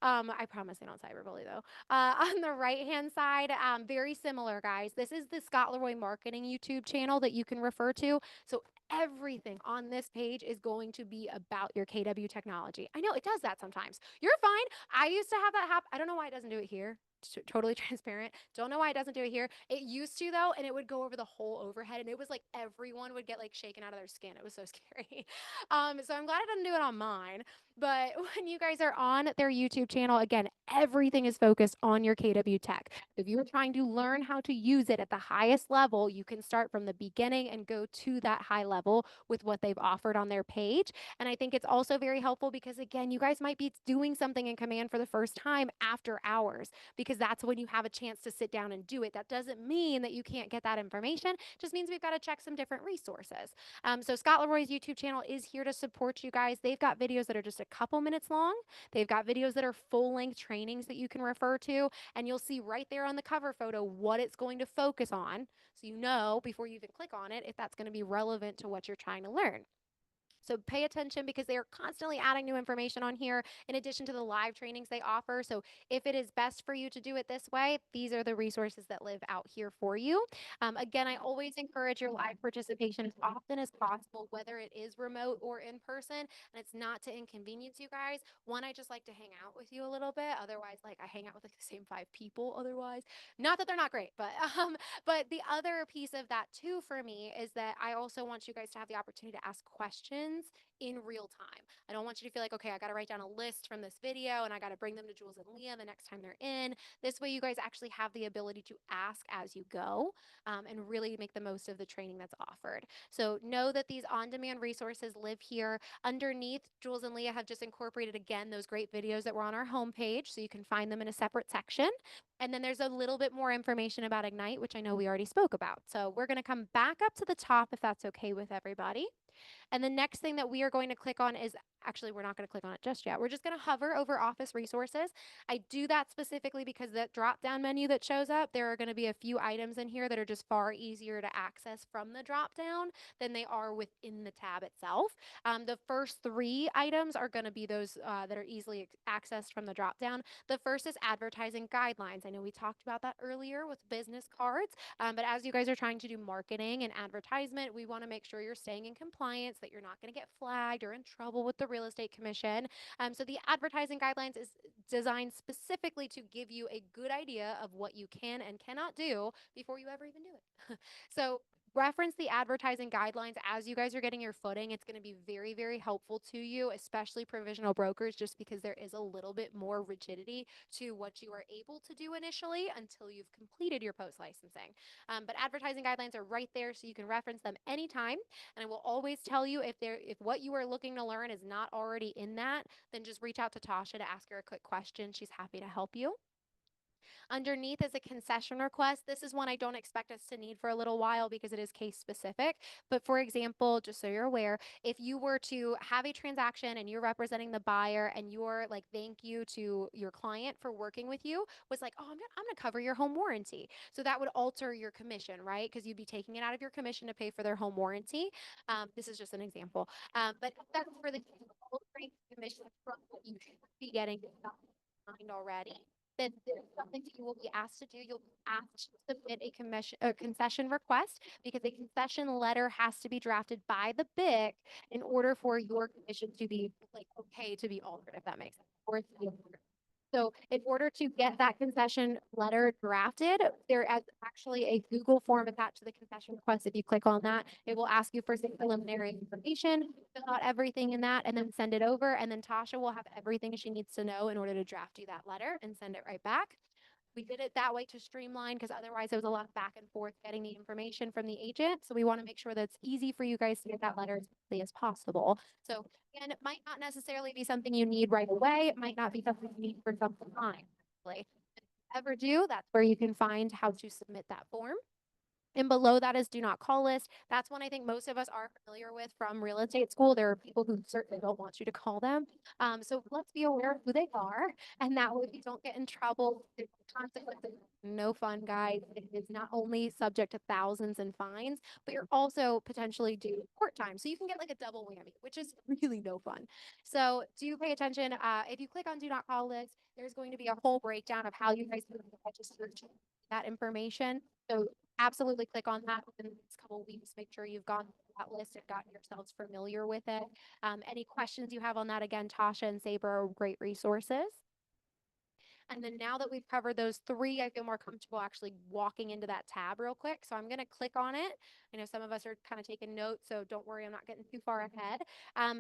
I promise they don't cyberbully though. On the right-hand side, very similar, guys. This is the Scott Leroy Marketing YouTube channel that you can refer to. So everything on this page is going to be about your KW technology. I know it does that sometimes. You're fine. I used to have that happen. I don't know why it doesn't do it here. Totally transparent. Don't know why it doesn't do it here. It used to though, and it would go over the whole overhead, and it was like everyone would get like shaken out of their skin. It was so scary. So I'm glad it doesn't do it on mine. But when you guys are on their YouTube channel, again, everything is focused on your KW tech. If you're trying to learn how to use it at the highest level, you can start from the beginning and go to that high level with what they've offered on their page. And I think it's also very helpful because, again, you guys might be doing something in command for the first time after hours because that's when you have a chance to sit down and do it. That doesn't mean that you can't get that information. It just means we've got to check some different resources. So Scott Leroy's YouTube channel is here to support you guys. They've got videos that are just a couple minutes long. They've got videos that are full-length trainings that you can refer to, and you'll see right there on the cover photo what it's going to focus on, so you know before you even click on it if that's going to be relevant to what you're trying to learn. So pay attention because they are constantly adding new information on here in addition to the live trainings they offer. So if it is best for you to do it this way, these are the resources that live out here for you. Again, I always encourage your live participation as often as possible, whether it is remote or in person. And it's not to inconvenience you guys. One, I just like to hang out with you a little bit. Otherwise, like I hang out with like the same 5 people otherwise. Not that they're not great, but the other piece of that too for me is that I also want you guys to have the opportunity to ask questions in real time. I don't want you to feel like, okay, I got to write down a list from this video and I got to bring them to Jules and Leah the next time they're in. This way you guys actually have the ability to ask as you go and really make the most of the training that's offered. So know that these on-demand resources live here. Underneath, Jules and Leah have just incorporated again those great videos that were on our homepage, so you can find them in a separate section. And then there's a little bit more information about Ignite, which I know we already spoke about. So we're going to come back up to the top if that's okay with everybody. And the next thing that we are going to click on is actually, we're not going to click on it just yet. We're just going to hover over Office Resources. I do that specifically because that drop down menu that shows up, there are going to be a few items in here that are just far easier to access from the drop down than they are within the tab itself. The first 3 items are going to be those that are easily accessed from the drop down. The first is advertising guidelines. I know we talked about that earlier with business cards, but as you guys are trying to do marketing and advertisement, we want to make sure you're staying in compliance, that you're not going to get flagged or in trouble with the real estate commission. So the advertising guidelines is designed specifically to give you a good idea of what you can and cannot do before you ever even do it. So reference the advertising guidelines as you guys are getting your footing. It's going to be very, very helpful to you, especially provisional brokers, just because there is a little bit more rigidity to what you are able to do initially until you've completed your post licensing. But advertising guidelines are right there, so you can reference them anytime. And I will always tell you if what you are looking to learn is not already in that, then just reach out to Tasha to ask her a quick question. She's happy to help you. Underneath is a concession request. This is one I don't expect us to need for a little while because it is case specific. But for example, just so you're aware, if you were to have a transaction and you're representing the buyer and your like thank you to your client for working with you was like, oh, I'm gonna cover your home warranty. So that would alter your commission, right? Because you'd be taking it out of your commission to pay for their home warranty. This is just an example. But that's for the commission from what you should be getting already. Then there's something that you will be asked to do. You'll be asked to submit a concession request because a concession letter has to be drafted by the BIC in order for your commission to be like okay to be altered, if that makes sense. Or it's to be altered. So in order to get that concession letter drafted, there is actually a Google form attached to the concession request. If you click on that, it will ask you for some preliminary information, fill out everything in that, and then send it over. And then Tasha will have everything she needs to know in order to draft you that letter and send it right back. We did it that way to streamline because otherwise it was a lot of back and forth getting the information from the agent. So we want to make sure that it's easy for you guys to get that letter as quickly as possible. So again, it might not necessarily be something you need right away. It might not be something you need for some time. If you ever do, that's where you can find how to submit that form. And below that is do not call list. That's one I think most of us are familiar with from real estate school. There are people who certainly don't want you to call them. So let's be aware of who they are. And that way you don't get in trouble. Consequences. No fun, guys. It is not only subject to thousands and fines, but you're also potentially due court time. So you can get like a double whammy, which is really no fun. So do pay attention. If you click on do not call list, there's going to be a whole breakdown of how you guys can register that information. So absolutely click on that within the next couple of weeks. Make sure you've gone through that list and gotten yourselves familiar with it. Any questions you have on that, again, Tasha and Saber are great resources. And then now that we've covered those three, I feel more comfortable actually walking into that tab real quick. So I'm going to click on it. I know some of us are kind of taking notes, so don't worry, I'm not getting too far ahead.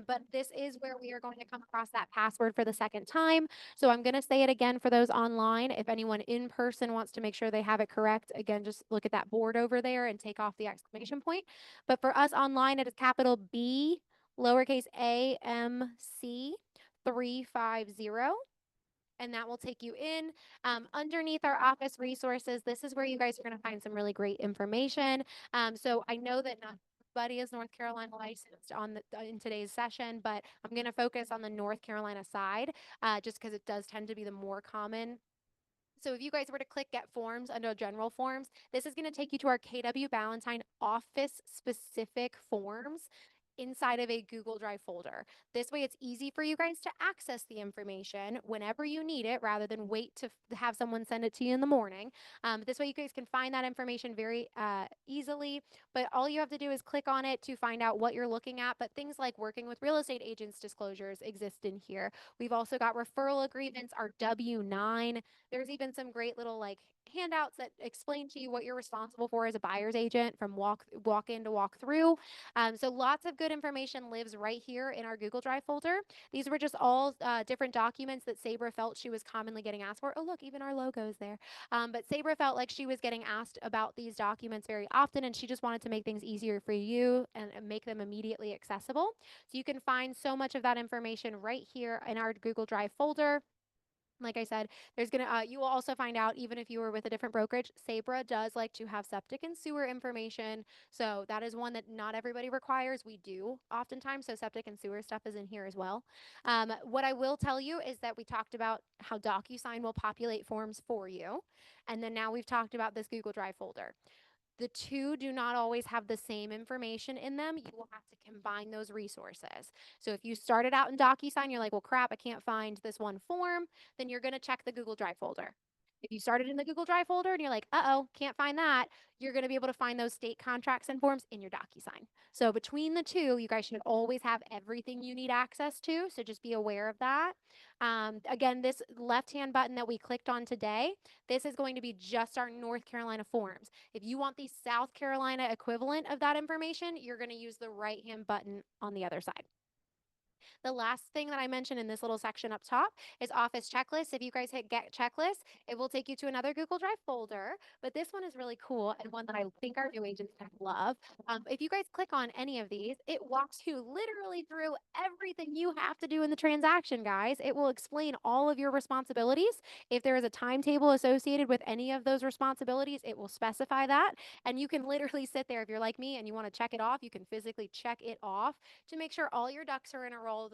But this is where we are going to come across that password for the second time. So I'm going to say it again for those online. If anyone in person wants to make sure they have it correct, again, just look at that board over there and take off the exclamation point. But for us online, it is capital B, lowercase a, M, C, 350, and that will take you in. Underneath our office resources, this is where you guys are going to find some really great information. So I know that not everybody is North Carolina licensed in today's session, but I'm going to focus on the North Carolina side, just because it does tend to be the more common. So if you guys were to click Get Forms under General Forms, this is going to take you to our KW Ballantyne office specific forms inside of a Google Drive folder. This way it's easy for you guys to access the information whenever you need it rather than wait to have someone send it to you in the morning. This way you guys can find that information very easily, but all you have to do is click on it to find out what you're looking at. But things like working with real estate agents disclosures exist in here. We've also got referral agreements, our W-9. There's even some great little like handouts that explain to you what you're responsible for as a buyer's agent from walk in to walk through. So lots of good information lives right here in our Google Drive folder. These were just all different documents that Sabra felt she was commonly getting asked for. Oh, look, even our logo is there. But Sabra felt like she was getting asked about these documents very often, and she just wanted to make things easier for you and make them immediately accessible. So you can find so much of that information right here in our Google Drive folder. Like I said, you will also find out, even if you were with a different brokerage, Sabra does like to have septic and sewer information. So that is one that not everybody requires. We do oftentimes. So septic and sewer stuff is in here as well. What I will tell you is that we talked about how DocuSign will populate forms for you. And then now we've talked about this Google Drive folder. The two do not always have the same information in them. You will have to combine those resources. So if you started out in DocuSign, you're like, well, crap, I can't find this one form, then you're going to check the Google Drive folder. If you started in the Google Drive folder and you're like, uh-oh, can't find that, you're going to be able to find those state contracts and forms in your DocuSign. So between the two, you guys should always have everything you need access to. So just be aware of that. Again, this left-hand button that we clicked on today, this is going to be just our North Carolina forms. If you want the South Carolina equivalent of that information, you're going to use the right-hand button on the other side. The last thing that I mentioned in this little section up top is office checklists. If you guys hit get checklist, it will take you to another Google Drive folder, but this one is really cool and one that I think our new agents love. If you guys click on any of these, it walks you literally through everything you have to do in the transaction, guys. It will explain all of your responsibilities. If there is a timetable associated with any of those responsibilities, it will specify that. And you can literally sit there, if you're like me and you want to check it off, you can physically check it off to make sure all your ducks are in a row,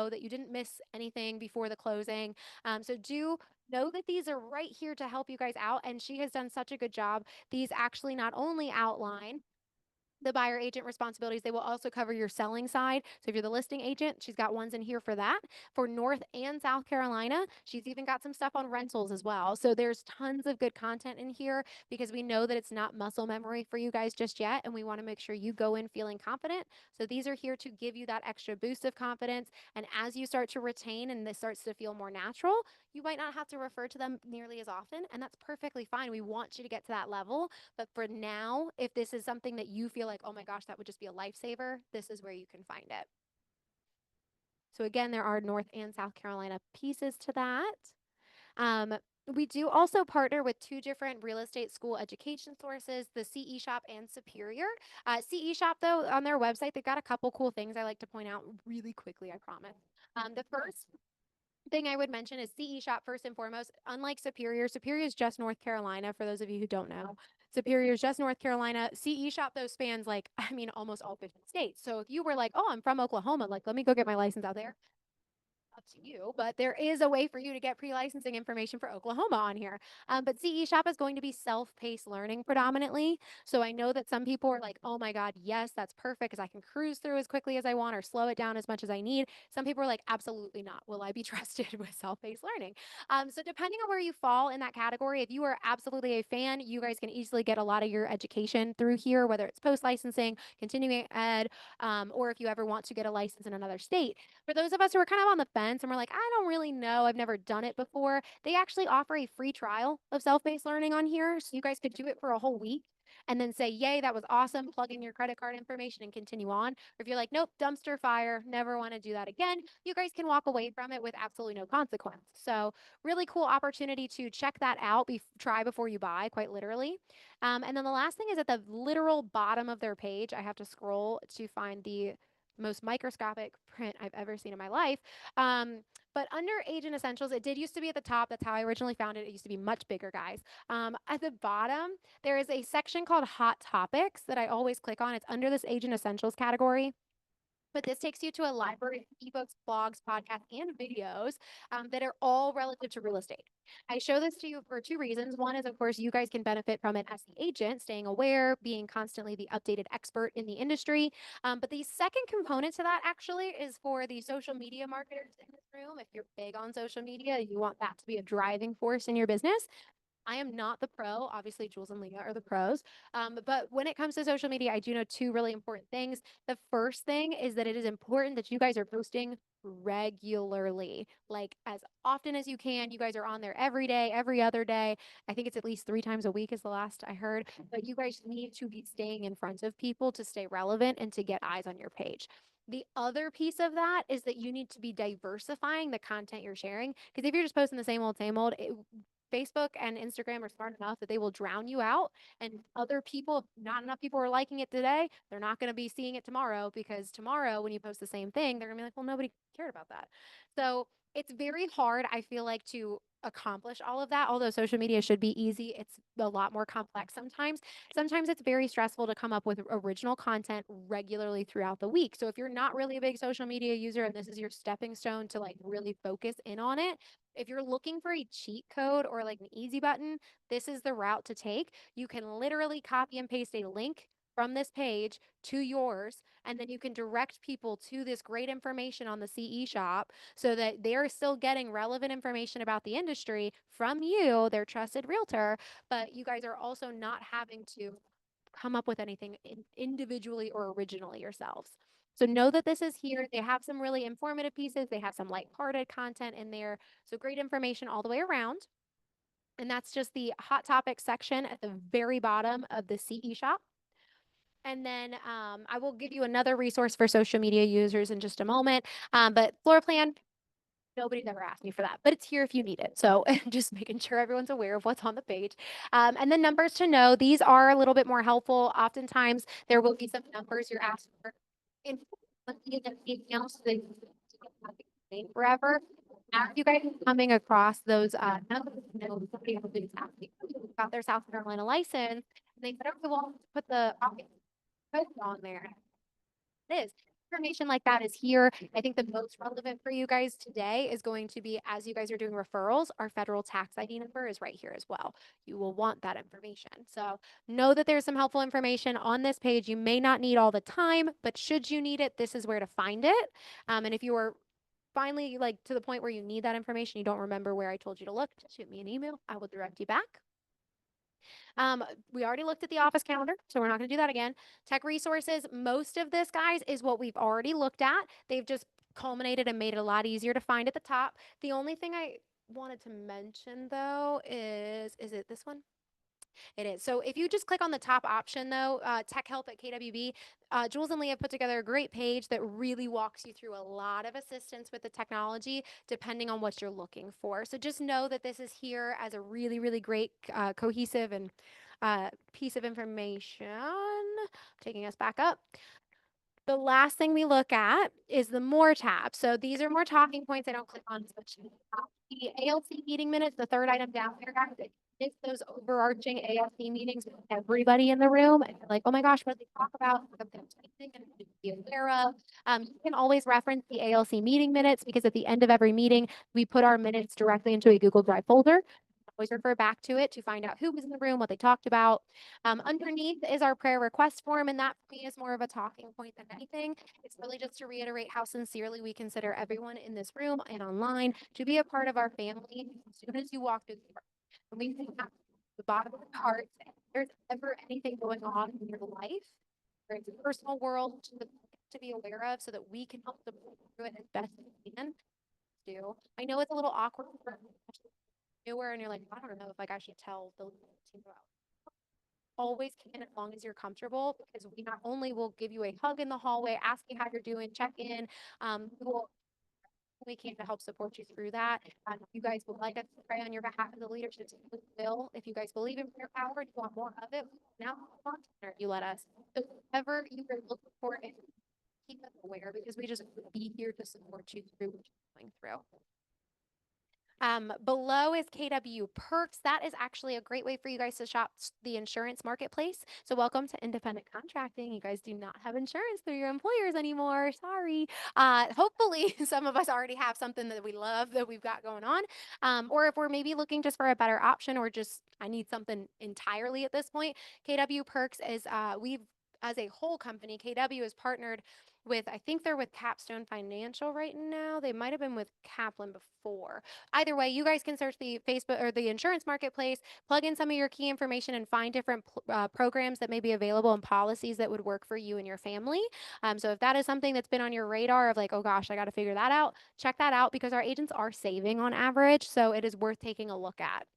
that you didn't miss anything before the closing. So do know that these are right here to help you guys out. And she has done such a good job. These actually not only outline the buyer agent responsibilities, they will also cover your selling side. So if you're the listing agent, she's got ones in here for that. For North and South Carolina, she's even got some stuff on rentals as well. So there's tons of good content in here because we know that it's not muscle memory for you guys just yet. And we want to make sure you go in feeling confident. So these are here to give you that extra boost of confidence. And as you start to retain and this starts to feel more natural, you might not have to refer to them nearly as often. And that's perfectly fine. We want you to get to that level. But for now, if this is something that you feel like, oh my gosh, that would just be a lifesaver, this is where you can find it. So again, there are North and South Carolina pieces to that. We do also partner with two different real estate school education sources, the CE Shop and Superior. CE Shop, though, on their website, they've got a couple cool things I like to point out really quickly, I promise. The first thing I would mention is CE Shop first and foremost. Unlike Superior, Superior is just North Carolina, for those of you who don't know. Superior is just North Carolina. CE Shop, though, spans like, I mean, almost all 50 states. So if you were like, oh, I'm from Oklahoma, like, let me go get my license out there. up to you, but there is a way for you to get pre-licensing information for Oklahoma on here. But CE Shop is going to be self-paced learning predominantly. So I know that some people are like, oh my God, yes, that's perfect because I can cruise through as quickly as I want or slow it down as much as I need. Some people are like, absolutely not. Will I be trusted with self-paced learning? So depending on where you fall in that category, if you are absolutely a fan, you guys can easily get a lot of your education through here, whether it's post-licensing, continuing ed, or if you ever want to get a license in another state. For those of us who are kind of on the fence and we're like, I don't really know, I've never done it before, they actually offer a free trial of self-paced learning on here. So you guys could do it for a whole week and then say, yay, that was awesome, plug in your credit card information and continue on. Or if you're like, nope, dumpster fire, never want to do that again, you guys can walk away from it with absolutely no consequence. So really cool opportunity to check that out, try before you buy, quite literally. And then the last thing is at the literal bottom of their page, I have to scroll to find the most microscopic print I've ever seen in my life. But under Agent Essentials, it did used to be at the top. That's how I originally found it. It used to be much bigger, guys. At the bottom, there is a section called Hot Topics that I always click on. It's under this Agent Essentials category. But this takes you to a library of ebooks, blogs, podcasts, and videos that are all relative to real estate. I show this to you for two reasons. One is, of course, you guys can benefit from it as the agent, staying aware, being constantly the updated expert in the industry. But the second component to that actually is for the social media marketers in this room. If you're big on social media, you want that to be a driving force in your business. I am not the pro. Obviously, Jules and Leah are the pros. But when it comes to social media, I do know two really important things. The first thing is that it is important that you guys are posting regularly, like as often as you can. You guys are on there every day, every other day. I think it's at least 3 times a week is the last I heard. But you guys need to be staying in front of people to stay relevant and to get eyes on your page. The other piece of that is that you need to be diversifying the content you're sharing. Because if you're just posting the same old, Facebook and Instagram are smart enough that they will drown you out. And other people, if not enough people are liking it today, they're not going to be seeing it tomorrow because tomorrow, when you post the same thing, they're going to be like, well, nobody cared about that. So it's very hard, I feel like, to accomplish all of that. Although social media should be easy, it's a lot more complex sometimes. Sometimes it's very stressful to come up with original content regularly throughout the week. So if you're not really a big social media user and this is your stepping stone to like really focus in on it, if you're looking for a cheat code or like an easy button, this is the route to take. You can literally copy and paste a link from this page to yours, and then you can direct people to this great information on the CE shop so that they're still getting relevant information about the industry from you, their trusted realtor, but you guys are also not having to come up with anything individually or originally yourselves. So know that this is here. They have some really informative pieces. They have some lighthearted content in there. So great information all the way around. And that's just the hot topic section at the very bottom of the CE shop. And then I will give you another resource for social media users in just a moment. But floor plan, nobody's ever asked me for that, but it's here if you need it. So just making sure everyone's aware of what's on the page. And then numbers to know, these are a little bit more helpful. Oftentimes there will be some numbers you're asked for in else forever. As you guys are coming across those numbers, somebody else is asking about their South Carolina license, and they said, okay, well, put the code on there. It is. Information like that is here. I think the most relevant for you guys today is going to be, as you guys are doing referrals, our federal tax ID number is right here as well. You will want that information. So know that there's some helpful information on this page. You may not need all the time, but should you need it, this is where to find it. And if you are finally like to the point where you need that information, you don't remember where I told you to look, just shoot me an email. I will direct you back. We already looked at the office calendar, so we're not going to do that again. Tech resources, most of this, guys, is what we've already looked at. They've just culminated and made it a lot easier to find at the top. The only thing I wanted to mention, though, is it this one? It is. So if you just click on the top option, though, Tech Help at KWB, Jules and Leah put together a great page that really walks you through a lot of assistance with the technology, depending on what you're looking for. So just know that this is here as a really, really great, cohesive and piece of information. Taking us back up. The last thing we look at is the more tab. So these are more talking points I don't click on as much. The ALC meeting minutes, the third item down there, guys, It's those overarching ALC meetings with everybody in the room, and you're like, oh my gosh, what did they talk about? Something and be aware of. You can always reference the ALC meeting minutes because at the end of every meeting, we put our minutes directly into a Google Drive folder. Always refer back to it to find out who was in the room, what they talked about. Underneath is our prayer request form, and that for me is more of a talking point than anything. It's really just to reiterate how sincerely we consider everyone in this room and online to be a part of our family as soon as you walk through the door. And we think at the bottom of our hearts, if there's ever anything going on in your life, or it's a personal world to be aware of so that we can help support through it as best we can do. I know it's a little awkward for newer and you're like, I don't know if like I should tell the team about. Always can as long as you're comfortable because we not only will give you a hug in the hallway, ask you how you're doing, check in. We can to help support you through that. If you guys would like us to pray on your behalf as a leadership team, we will. If you guys believe in prayer power and you want more of it, now you let us. So whatever you are looking for, keep us aware because we just be here to support you through what you're going through. Below is KW Perks. That is actually a great way for you guys to shop the insurance marketplace. So welcome to independent contracting. You guys do not have insurance through your employers anymore. Sorry. Hopefully some of us already have something that we love that we've got going on. Or if we're maybe looking just for a better option or just I need something entirely at this point, KW Perks is we've as a whole company, KW is partnered with, I think they're with Capstone Financial right now. They might have been with Kaplan before. Either way, you guys can search the Facebook or the insurance marketplace, plug in some of your key information and find different programs that may be available and policies that would work for you and your family. So if that is something that's been on your radar of like, oh gosh, I got to figure that out, check that out because our agents are saving on average. So it is worth taking a look at.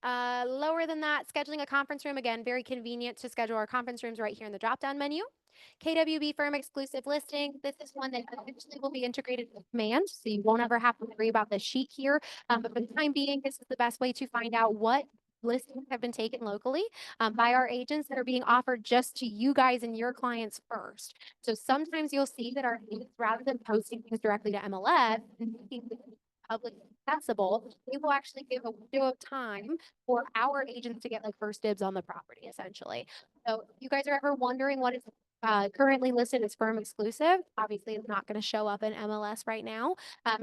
Lower than that, scheduling a conference room. Again, very convenient to schedule our conference rooms right here in the drop-down menu. KWB firm exclusive listing. This is one that eventually will be integrated with Command, so you won't ever have to worry about the sheet here. But for the time being, this is the best way to find out what listings have been taken locally by our agents that are being offered just to you guys and your clients first. So sometimes you'll see that our agents, rather than posting things directly to MLS and making it public accessible, they will actually give a window of time for our agents to get like first dibs on the property, essentially. So if you guys are ever wondering what is currently listed as firm exclusive, obviously it's not going to show up in MLS right now.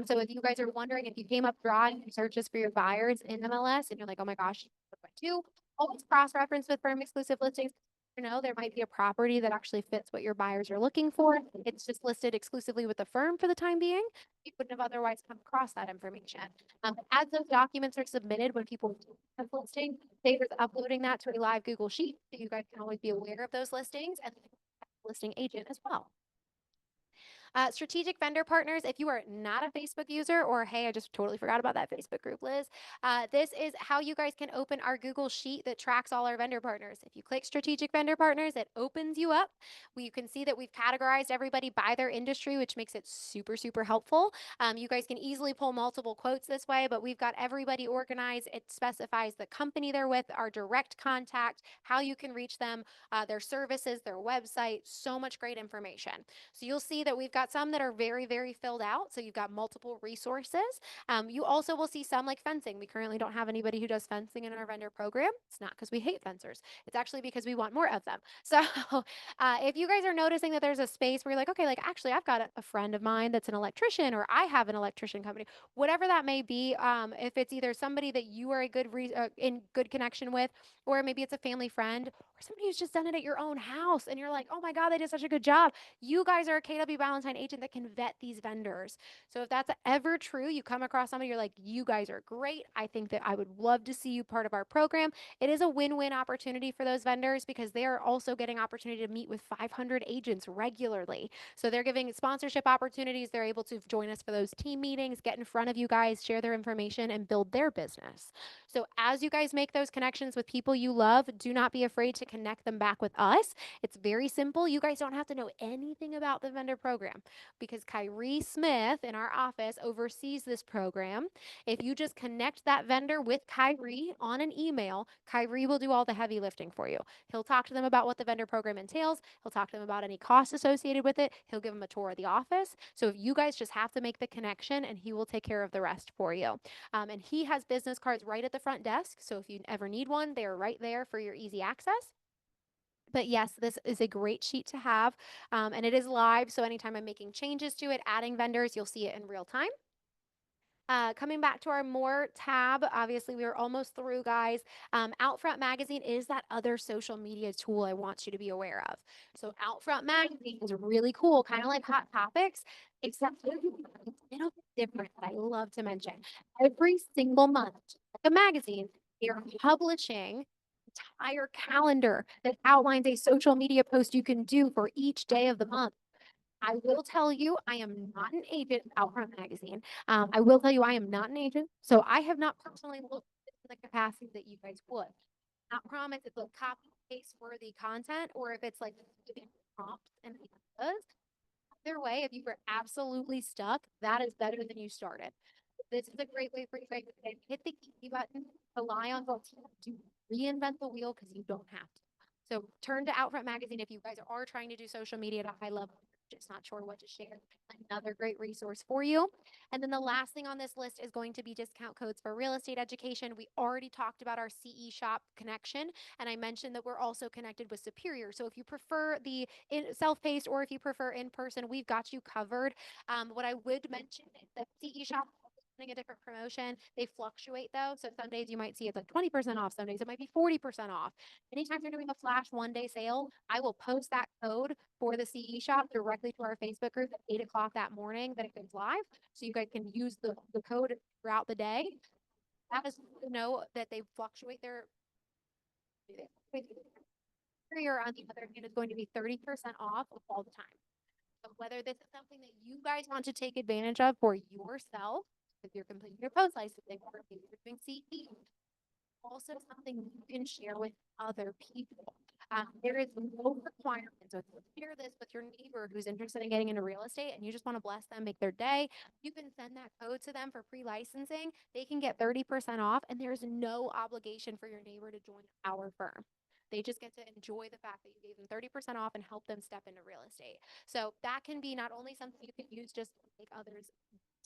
So if you guys are wondering if you came up drawing searches for your buyers in MLS and you're like, oh my gosh, what do I do? Always cross-reference with firm exclusive listings. You know, there might be a property that actually fits what your buyers are looking for. It's just listed exclusively with the firm for the time being. You wouldn't have otherwise come across that information. As those documents are submitted when people have listing, Saber's uploading that to a live Google Sheet so you guys can always be aware of those listings and listing agent as well. Strategic vendor partners, if you are not a Facebook user or, hey, I just totally forgot about that Facebook group, Liz, this is how you guys can open our Google Sheet that tracks all our vendor partners. If you click strategic vendor partners, it opens you up. You can see that we've categorized everybody by their industry, which makes it super, super helpful. You guys can easily pull multiple quotes this way, but we've got everybody organized. It specifies the company they're with, our direct contact, how you can reach them, their services, their website, so much great information. So you'll see that we've got some that are very, very filled out. So you've got multiple resources. You also will see some like fencing. We currently don't have anybody who does fencing in our vendor program. It's not because we hate fencers. It's actually because we want more of them. So if you guys are noticing that there's a space where you're like, okay, like actually I've got a friend of mine that's an electrician or I have an electrician company, whatever that may be, if it's either somebody that you are a good in good connection with, or maybe it's a family friend or somebody who's just done it at your own house and you're like, oh my God, they did such a good job. You guys are a KW Valentine agent that can vet these vendors. So if that's ever true, you come across somebody, you're like, you guys are great. I think that I would love to see you part of our program. It is a win-win opportunity for those vendors because they are also getting opportunity to meet with 500 agents regularly. So they're giving sponsorship opportunities. They're able to join us for those team meetings, get in front of you guys, share their information, and build their business. So as you guys make those connections with people you love, do not be afraid to connect them back with us. It's very simple. You guys don't have to know anything about the vendor program. program because Kyrie Smith in our office oversees this program. If you just connect that vendor with Kyrie on an email, Kyrie will do all the heavy lifting for you. He'll talk to them about what the vendor program entails. He'll talk to them about any costs associated with it. He'll give them a tour of the office. So if you guys just have to make the connection and he will take care of the rest for you. And he has business cards right at the front desk. So if you ever need one, they're right there for your easy access. But yes, this is a great sheet to have. And it is live. So anytime I'm making changes to it, adding vendors, you'll see it in real time. Coming back to our more tab, obviously we are almost through, guys. Outfront Magazine is that other social media tool I want you to be aware of. So Outfront Magazine is really cool, kind of like Hot Topics, except it's a little bit different that I love to mention. Every single month, like a magazine, they're publishing entire calendar that outlines a social media post you can do for each day of the month. I will tell you, I am not an agent of Outfront Magazine. I will tell you, I am not an agent. So I have not personally looked at the capacity that you guys would. Not promise it's like copy paste worthy content or if it's like giving prompts and ideas. Either way, if you were absolutely stuck, that is better than you started. This is a great way for you guys to hit the key button, rely on what to reinvent the wheel because you don't have to. So turn to Outfront Magazine if you guys are trying to do social media at a high level, just not sure what to share. Another great resource for you. And then the last thing on this list is going to be discount codes for real estate education. We already talked about our CE shop connection, and I mentioned that we're also connected with Superior. So if you prefer the self-paced or if you prefer in person, we've got you covered. What I would mention is that CE shop a different promotion. They fluctuate though. So some days you might see it's like 20% off. Some days it might be 40% off. Anytime you're doing a flash 1 day sale, I will post that code for the CE shop directly to our Facebook group at 8 o'clock that morning that it goes live. So you guys can use the code throughout the day. That is to know that they fluctuate their Superior on the other hand is going to be 30% off all the time. So whether this is something that you guys want to take advantage of for yourself, if you're completing your post licensing or if you're doing CE, also something you can share with other people. There is no requirement. So if you share this with your neighbor who's interested in getting into real estate and you just want to bless them, make their day, you can send that code to them for pre-licensing. They can get 30% off and there's no obligation for your neighbor to join our firm. They just get to enjoy the fact that you gave them 30% off and help them step into real estate. So that can be not only something you can use just to make others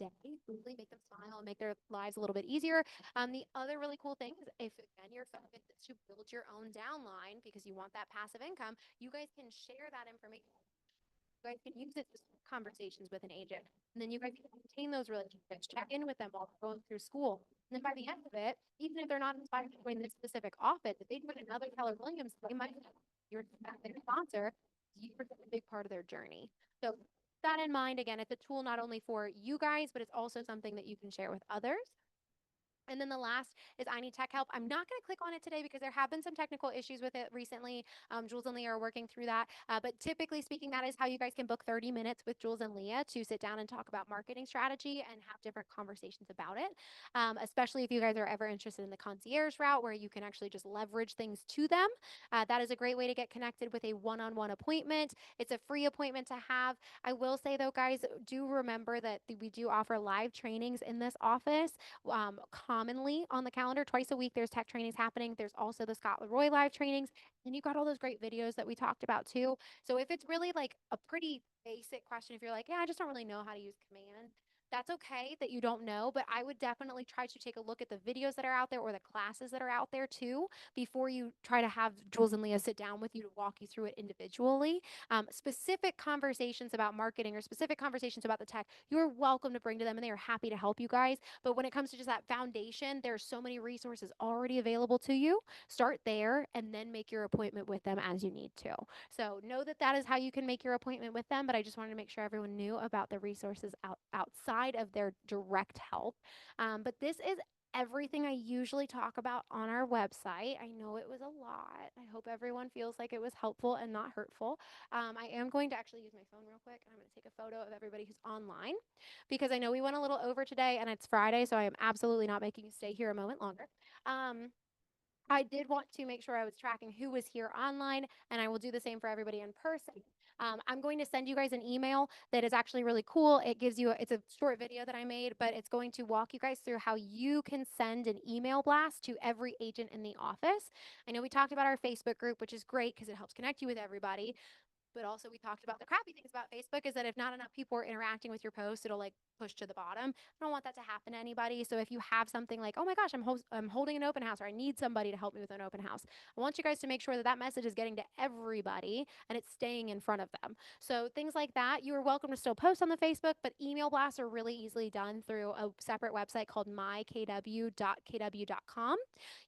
day, really make them smile and make their lives a little bit easier. The other really cool thing is if again your focus is to build your own downline because you want that passive income, you guys can share that information. You guys can use it to start conversations with an agent. And then you guys can maintain those relationships, check in with them while they're going through school. And then by the end of it, even if they're not inspired to join this specific office, if they join another Keller Williams, they might you're their sponsor, you're a big part of their journey. So that in mind, again, it's a tool not only for you guys, but it's also something that you can share with others. And then the last is I Need Tech Help. I'm not going to click on it today because there have been some technical issues with it recently. Jules and Leah are working through that. But typically speaking, that is how you guys can book 30 minutes with Jules and Leah to sit down and talk about marketing strategy and have different conversations about it. Especially if you guys are ever interested in the concierge route where you can actually just leverage things to them. That is a great way to get connected with a one-on-one appointment. It's a free appointment to have. I will say though, guys, do remember that we do offer live trainings in this office. Commonly on the calendar twice a week there's tech trainings happening. There's also the Scott Leroy live trainings and you've got all those great videos that we talked about too. So if it's really like a pretty basic question, if you're like, yeah, I just don't really know how to use command, that's okay that you don't know, but I would definitely try to take a look at the videos that are out there or the classes that are out there too before you try to have Jules and Leah sit down with you to walk you through it individually. Specific conversations about marketing or specific conversations about the tech, you're welcome to bring to them and they are happy to help you guys. But when it comes to just that foundation, there's so many resources already available to you. Start there and then make your appointment with them as you need to. So know that that is how you can make your appointment with them, but I just wanted to make sure everyone knew about the resources outside of their direct help. But this is everything I usually talk about on our website. I know it was a lot. I hope everyone feels like it was helpful and not hurtful. I am going to actually use my phone real quick and I'm going to take a photo of everybody who's online because I know we went a little over today and it's Friday, so I am absolutely not making you stay here a moment longer. I did want to make sure I was tracking who was here online, and I will do the same for everybody in person. I'm going to send you guys an email that is actually really cool. It's a short video that I made, but it's going to walk you guys through how you can send an email blast to every agent in the office. I know we talked about our Facebook group, which is great because it helps connect you with everybody. But also, we talked about the crappy things about Facebook is that if not enough people are interacting with your post, it'll like push to the bottom. I don't want that to happen to anybody. So if you have something like, oh my gosh, I'm holding an open house, or I need somebody to help me with an open house, I want you guys to make sure that that message is getting to everybody and it's staying in front of them. So things like that, you are welcome to still post on the Facebook, but email blasts are really easily done through a separate website called mykw.kw.com.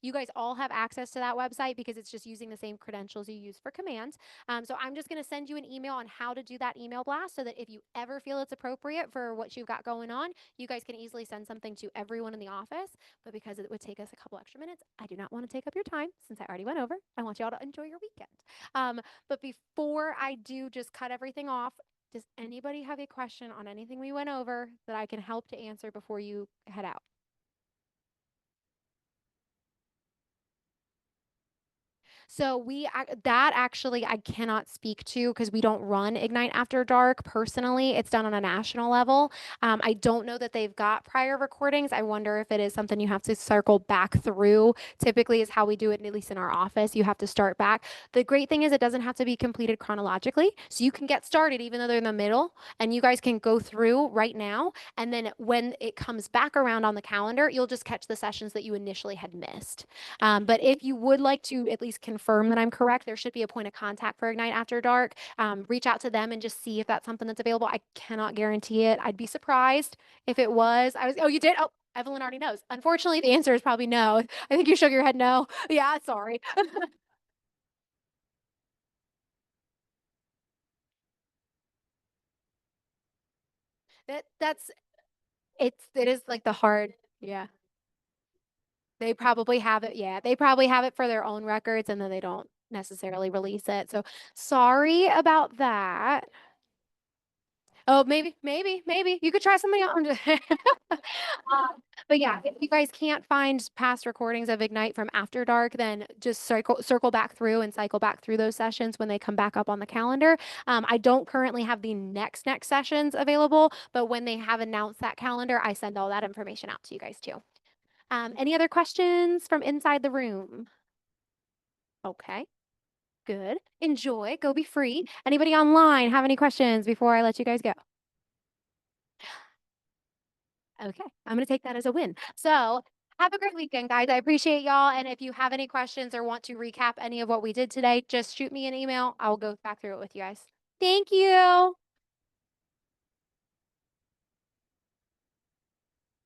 You guys all have access to that website because it's just using the same credentials you use for commands. So I'm just going to send you an email on how to do that email blast so that if you ever feel it's appropriate for what you've got going on, you guys can easily send something to everyone in the office. But because it would take us a couple extra minutes, I do not want to take up your time since I already went over. I want you all to enjoy your weekend. But before I do just cut everything off, does anybody have a question on anything we went over that I can help to answer before you head out? So that actually I cannot speak to because we don't run Ignite After Dark personally. It's done on a national level. I don't know that they've got prior recordings. I wonder if it is something you have to circle back through. Typically is how we do it, at least in our office. You have to start back. The great thing is it doesn't have to be completed chronologically. So you can get started even though they're in the middle and you guys can go through right now. And then when it comes back around on the calendar, you'll just catch the sessions that you initially had missed. But if you would like to at least confirm that I'm correct, there should be a point of contact for Ignite After Dark. Reach out to them and just see if that's something that's available. I cannot guarantee it. I'd be surprised if it was. Oh, you did? Oh, Evelyn already knows. Unfortunately, the answer is probably no. I think you shook your head no. Yeah, sorry. That's it is like the hard, yeah. They probably have it. Yeah, they probably have it for their own records and then they don't necessarily release it. So sorry about that. Oh, maybe you could try something else. But yeah, if you guys can't find past recordings of Ignite from After Dark, then just circle back through and cycle back through those sessions when they come back up on the calendar. I don't currently have the next sessions available, but when they have announced that calendar, I send all that information out to you guys too. Any other questions from inside the room? Okay, good. Enjoy. Go be free. Anybody online have any questions before I let you guys go? Okay, I'm going to take that as a win. So have a great weekend, guys. I appreciate y'all. And if you have any questions or want to recap any of what we did today, just shoot me an email. I'll go back through it with you guys. Thank you.